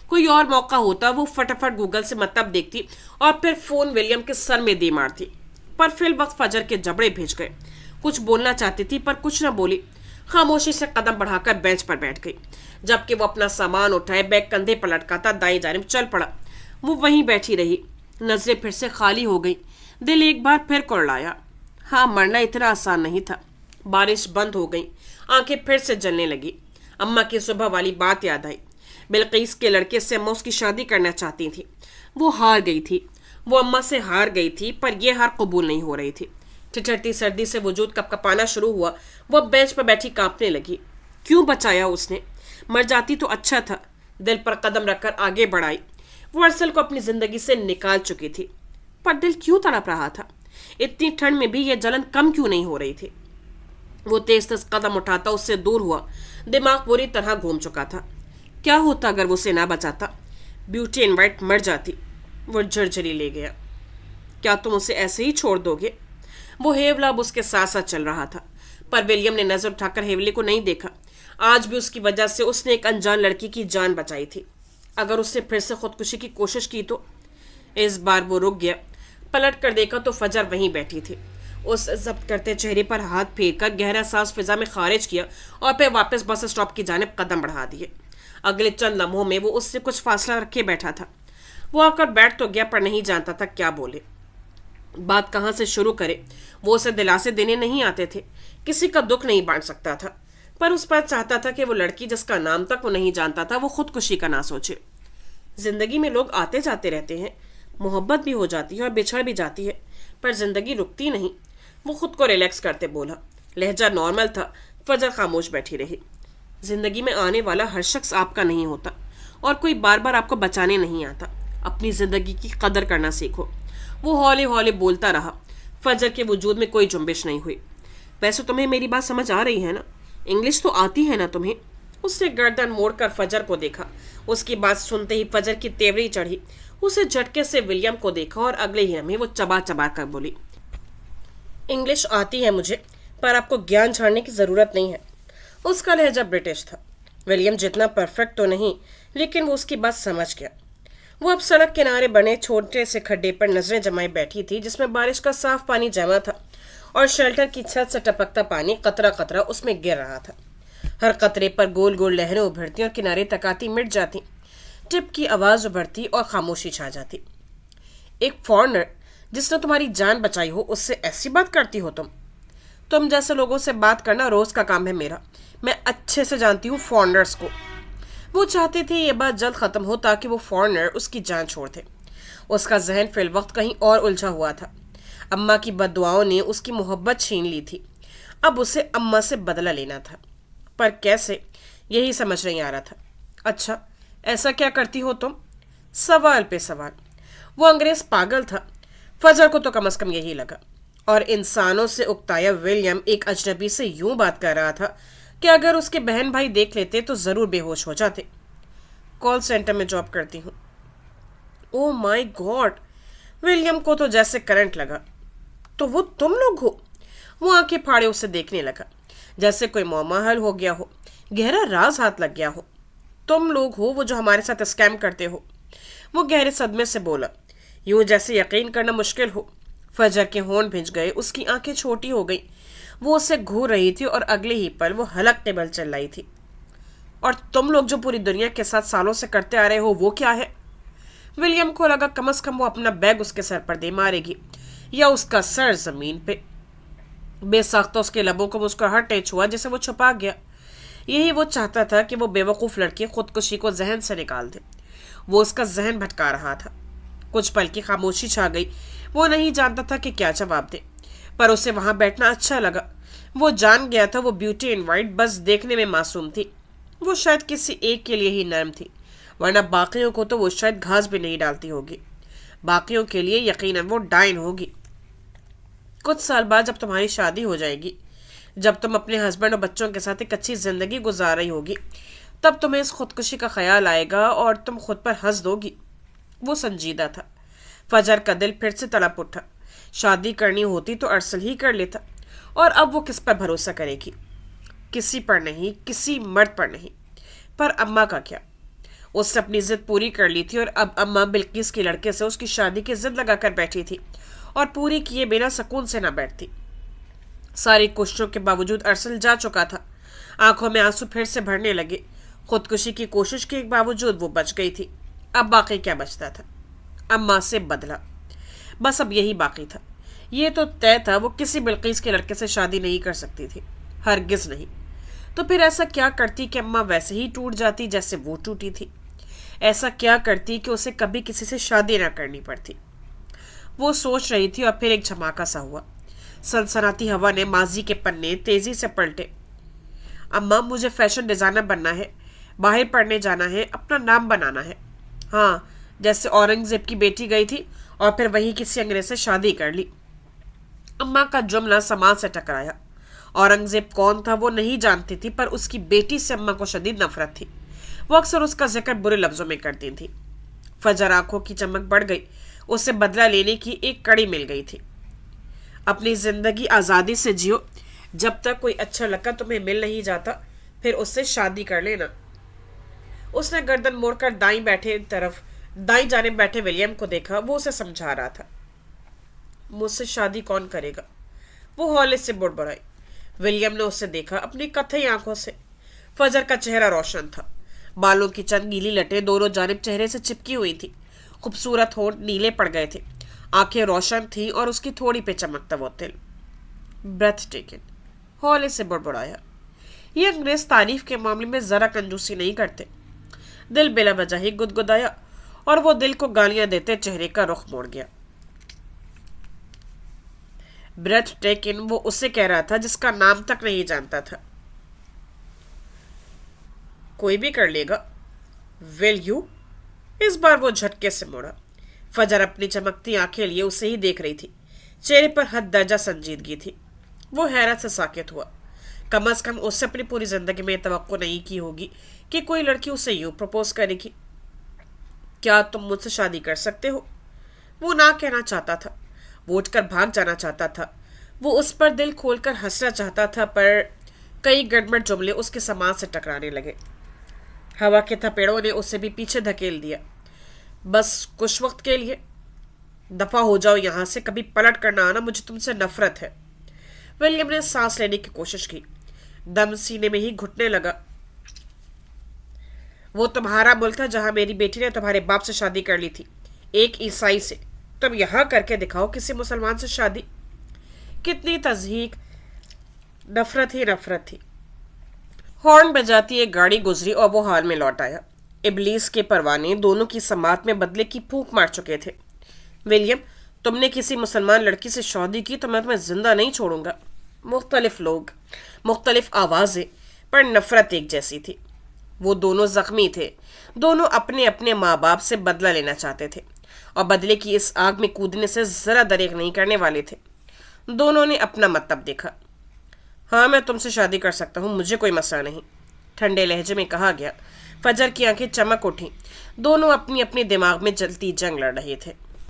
कोई और मौका होता वो फटाफट गूगल से मतलब देखती और फिर फोन विलियम के सर में दे मारती, पर फिल वक्त फजर के जबड़े भेज गए। कुछ बोलना चाहती थी पर कुछ न बोली। खामोशी से कदम बढ़ाकर बेंच पर बैठ गई। जबकि वो अपना सामान उठाए बैग कंधे पर लटकाता दाईं जानिब चल पड़ा। वो वहीं बैठी रही। नजरें फिर से खाली हो गई। दिल एक बार फिर कुरलाया। हाँ, मरना इतना आसान नहीं था। बारिश बंद हो गई, आंखें फिर से जलने लगी। अम्मा की सुबह वाली बात याद आई। बिल्किस के लड़के से अम्मा उसकी शादी करना चाहती थी। वो हार गई थी। वो अम्मा से हार गई थी, पर यह हार कबूल नहीं हो रही थी। ठिठुरती सर्दी से वजूद कपकपाना शुरू हुआ। वो बेंच पर बैठी कांपने लगी। क्यों बचाया उसने? मर जाती तो अच्छा था। दिल पर कदम रखकर आगे बढ़ाई। वो अरसल को अपनी जिंदगी से निकाल चुकी थी, पर दिल क्यों तड़प रहा था? इतनी ठंड में भी यह जलन कम क्यों नहीं हो रही थी? वो तेज तेज कदम उठाता उससे दूर हुआ। दिमाग पूरी तरह घूम चुका था। क्या होता अगर वो उसे ना बचाता? ब्यूटी एंड वाइट मर जाती। वो झरझरी ले गया। क्या तुम उसे ऐसे ही छोड़ दोगे? वो हेवला अब उसके साथ साथ चल रहा था, पर विलियम ने नजर उठाकर हेवले को नहीं देखा। आज भी उसकी वजह से उसने एक अनजान लड़की की जान बचाई थी। अगर उसने फिर से खुदकुशी की कोशिश की तो? इस बार वो रुक गया। पलट कर देखा तो फजर वहीं बैठी थी। उस जब्त करते चेहरे पर हाथ फेर कर गहरा सांस फिजा में खारिज किया और फिर वापस बस स्टॉप की जानिब कदम बढ़ा दिए। अगले चंद लम्हों में वो उससे कुछ फासला रखे बैठा था। वो आकर बैठ तो गया, पर नहीं जानता था क्या बोले, बात कहाँ से शुरू करे। वो उसे दिलासे देने नहीं आते थे, किसी का दुख नहीं बांट सकता था, पर उस पर चाहता था कि वो लड़की जिसका नाम तक वो नहीं जानता था वो खुदकुशी का ना सोचे। जिंदगी में लोग आते जाते रहते हैं, मोहब्बत भी हो जाती है और बिछड़ भी जाती है, पर जिंदगी रुकती नहीं। वो खुद को रिलैक्स करते बोला। लहजा नॉर्मल था। फजर खामोश बैठी रही। जिंदगी में आने वाला हर शख्स आपका नहीं होता, और कोई बार बार आपको बचाने नहीं आता। अपनी जिंदगी की कदर करना सीखो। वो हौले हौले बोलता रहा। फजर के वजूद में कोई जुम्बिश नहीं हुई। वैसे तुम्हें मेरी बात समझ आ रही है ना? इंग्लिश तो आती है ना तुम्हें? उसने गर्दन मोड़कर फजर को देखा। उसकी बात सुनते ही फजर की तेवरी चढ़ी। उसे झटके से विलियम को देखा और अगले ही लम्हे वो चबा चबा कर बोली, इंग्लिश आती है मुझे, पर आपको ज्ञान झाड़ने की जरूरत नहीं है। उसका लहजा ब्रिटिश था। विलियम जितना परफेक्ट तो नहीं, लेकिन वो उसकी बात समझ गया। वो अब सड़क किनारे बने छोटे से खड्डे पर नजरें जमाए बैठी थी, जिसमें बारिश का साफ पानी जमा था और शेल्टर की छत से टपकता पानी कतरा कतरा उसमें गिर रहा था। हर कतरे पर गोल गोल लहरें उभरती और किनारे तकाती मिट जाती। टिप की आवाज उभरती और खामोशी छा जाती। एक फॉरेनर जिसने तुम्हारी जान बचाई हो, उससे ऐसी बात करती हो तुम जैसे लोगों से बात करना रोज का काम है मेरा। मैं अच्छे से जानती हूँ फॉरेनर्स को। वो चाहते थे ये बात जल्द खत्म हो ताकि वो फॉरेनर उसकी जान छोड़ दे। उसका जहन फिल वक्त कहीं और उलझा हुआ था। अम्मा की बददुआओं ने उसकी मोहब्बत छीन ली थी। अब उसे अम्मा से बदला लेना था, पर कैसे, यही समझ नहीं आ रहा था। अच्छा, ऐसा क्या करती हो तुम? सवाल पे सवाल। वो अंग्रेज पागल था। फजर को तो कम से कम यही लगा। और इंसानों से उकताया विलियम एक अजनबी से यूं बात कर रहा था कि अगर उसके बहन भाई देख लेते तो जरूर बेहोश हो जाते। कॉल सेंटर में जॉब करती हूँ। Oh my God! विलियम को तो जैसे करंट लगा। तो वो तुम लोग हो? वो आंखें फाड़े उसे देखने लगा, जैसे कोई मौमा हल हो गया हो, गहरा राज हाथ लग गया हो। तुम लोग हो वो जो हमारे साथ स्कैम करते हो? वो गहरे सदमे से बोला, यूं जैसे यकीन करना मुश्किल हो। फजर के होंठ भिज गए, उसकी आंखें छोटी हो गई। वो उससे घूर रही थी और अगले ही पल वो हलक टेबल चल रही थी। और तुम लोग जो पूरी दुनिया के साथ सालों से करते आ रहे हो वो क्या है? विलियम को लगा कम से कम वो अपना बैग उसके सर पर दे मारेगी, या उसका सर जमीन पे। बेसाख्ता उसके लबों को मुस्कुराहट टेच हुआ, जैसे वो छुपा गया। यही वो चाहता था कि वो बेवकूफ़ लड़की खुदकुशी को जहन से निकाल दे। वो उसका जहन भटका रहा था। कुछ पल की खामोशी छा गई। वो नहीं जानता था कि क्या जवाब दे, पर उसे वहां बैठना अच्छा लगा। वो जान गया था वो ब्यूटी इन वाइट बस देखने में मासूम थी। वो शायद किसी एक के लिए ही नर्म थी, वरना बाकियों को तो वो शायद घास भी नहीं डालती होगी। बाकियों के लिए यकीनन वो डाइन होगी। कुछ साल बाद जब तुम्हारी शादी हो जाएगी, जब तुम अपने हस्बैंड और बच्चों के साथ एक अच्छी जिंदगी गुजार रही होगी, तब तुम्हें इस खुदकुशी का ख्याल आएगा और तुम खुद पर हंस दोगी। वो संजीदा था। फजर का दिल फिर से तड़प उठा। शादी करनी होती तो अरसल ही कर लेता, और अब वो किस पर भरोसा करेगी? किसी पर नहीं, किसी मर्द पर नहीं। पर अम्मा का क्या? उसने अपनी जिद पूरी कर ली थी और अब अम्मा बिल्किस के लड़के से उसकी शादी की जिद लगाकर बैठी थी और पूरी किए बिना सुकून से ना बैठती। सारी कोशिशों के बावजूद अरसल जा चुका था। आंखों में आंसू फिर से भरने लगे। खुदकुशी की कोशिश के बावजूद वो बच गई थी। अब बाकी क्या बचता था? अम्मा से बदला, बस अब यही बाकी था। ये तो तय था वो किसी बिल्किस के लड़के से शादी नहीं कर सकती थी। ہرگز نہیں۔ تو پھر ایسا کیا کرتی کہ اماں ویسے ہی ٹوٹ جاتی جیسے وہ ٹوٹی تھی؟ ایسا کیا کرتی کہ اسے کبھی کسی سے شادی نہ کرنی پڑتی؟ وہ سوچ رہی تھی اور پھر ایک جھماکا سا ہوا۔ سنسناتی ہوا نے ماضی کے پنے تیزی سے پلٹے۔ اماں، مجھے فیشن ڈیزائنر بننا ہے، باہر پڑھنے جانا ہے، اپنا نام بنانا ہے۔ ہاں، جیسے اورنگزیب کی بیٹی گئی تھی اور پھر وہی کسی انگریز سے شادی کر لی۔ اماں کا جملہ سماج سے ٹکرایا۔ اورنگزیب کون تھا وہ نہیں جانتی تھی، پر اس کی بیٹی سے اماں کو شدید نفرت تھی۔ وہ اکثر اس کا ذکر برے لفظوں میں کرتی تھی۔ فجر آنکھوں کی چمک بڑھ گئی۔ اسے بدلہ لینے کی ایک کڑی مل گئی تھی۔ اپنی زندگی آزادی سے جیو، جب تک کوئی اچھا لڑکا تمہیں مل نہیں جاتا پھر اس سے شادی کر لینا۔ اس نے گردن موڑ کر دائیں جانب بیٹھے ولیم کو دیکھا۔ وہ اسے سمجھا رہا تھا۔ مجھ سے شادی کون کرے گا؟ وہ ہولے سے بڑبڑائی۔ ولیم نے اسے دیکھا اپنی کتھئی آنکھوں سے۔ فجر کا چہرہ روشن تھا۔ بالوں کی چند گیلی لٹیں دونوں جانب چہرے سے چپکی ہوئی تھی۔ خوبصورت ہونٹ نیلے پڑ گئے تھے۔ آنکھیں روشن تھیں اور اس کی تھوڑی پہ چمکتا وہ تل۔ بریتھ ٹیکن، ہولے سے بڑبڑایا۔ یہ انگریز تعریف کے معاملے میں ذرا کنجوسی نہیں کرتے۔ دل بلا وجہ ہی گدگدایا اور وہ دل کو گالیاں دیتے چہرے کا رخ موڑ گیا۔ بریتھ ٹیکن وہ اسے کہہ رہا تھا جس کا نام تک نہیں جانتا تھا۔ کوئی بھی کر لے گا۔ Will you? اس بار وہ جھٹکے سے موڑا۔ فجر اپنی چمکتی آنکھیں لیے اسے ہی دیکھ رہی تھی۔ چہرے پر حد درجہ سنجیدگی تھی۔ وہ حیرت سے ساکت ہوا۔ کم از کم اس سے اپنی پوری زندگی میں توقع نہیں کی ہوگی کہ کوئی لڑکی اسے یوں پرپوز کرے گی۔ کیا تم مجھ سے شادی کر سکتے ہو؟ وہ نہ کہنا چاہتا تھا۔ وہ اٹھ کر بھاگ جانا چاہتا تھا۔ وہ اس پر دل کھول کر ہنسنا چاہتا تھا، پر کئی گڑبڑ جملے اس کے سماج سے ٹکرانے لگے۔ ہوا کے تھپیڑوں نے اسے بھی پیچھے دھکیل دیا۔ بس کچھ وقت کے لیے دفع ہو جاؤ یہاں سے، کبھی پلٹ کر نہ آنا، مجھے تم سے نفرت ہے۔ ولیم نے سانس لینے کی کوشش کی۔ دم سینے میں ہی گھٹنے لگا۔ وہ تمہارا ملک تھا جہاں میری بیٹی نے تمہارے باپ سے شادی کر لی تھی، ایک عیسائی سے۔ تم یہاں کر کے دکھاؤ کسی مسلمان سے شادی۔ کتنی تضحیک، نفرت ہی نفرت تھی۔ ہارن بجاتی ایک گاڑی گزری اور وہ حال میں لوٹ آیا۔ ابلیس کے پروانے دونوں کی سماعت میں بدلے کی پھونک مار چکے تھے۔ ولیم، تم نے کسی مسلمان لڑکی سے شادی کی تو میں تمہیں زندہ نہیں چھوڑوں گا۔ مختلف لوگ، مختلف آوازیں، پر نفرت ایک جیسی تھی۔ وہ دونوں زخمی تھے۔ دونوں اپنے اپنے ماں باپ سے بدلہ لینا چاہتے تھے اور بدلے کی اس آگ میں کودنے سے ذرا دریغ نہیں کرنے والے تھے۔ دونوں نے اپنا مطلب دیکھا۔ ہاں، میں تم سے شادی کر سکتا ہوں، مجھے کوئی مسئلہ نہیں، ٹھنڈے لہجے میں کہا گیا۔ فجر کی آنکھیں چمک اٹھیں۔ دونوں اپنی اپنی دماغ میں جلتی جنگ لڑ رہے تھے۔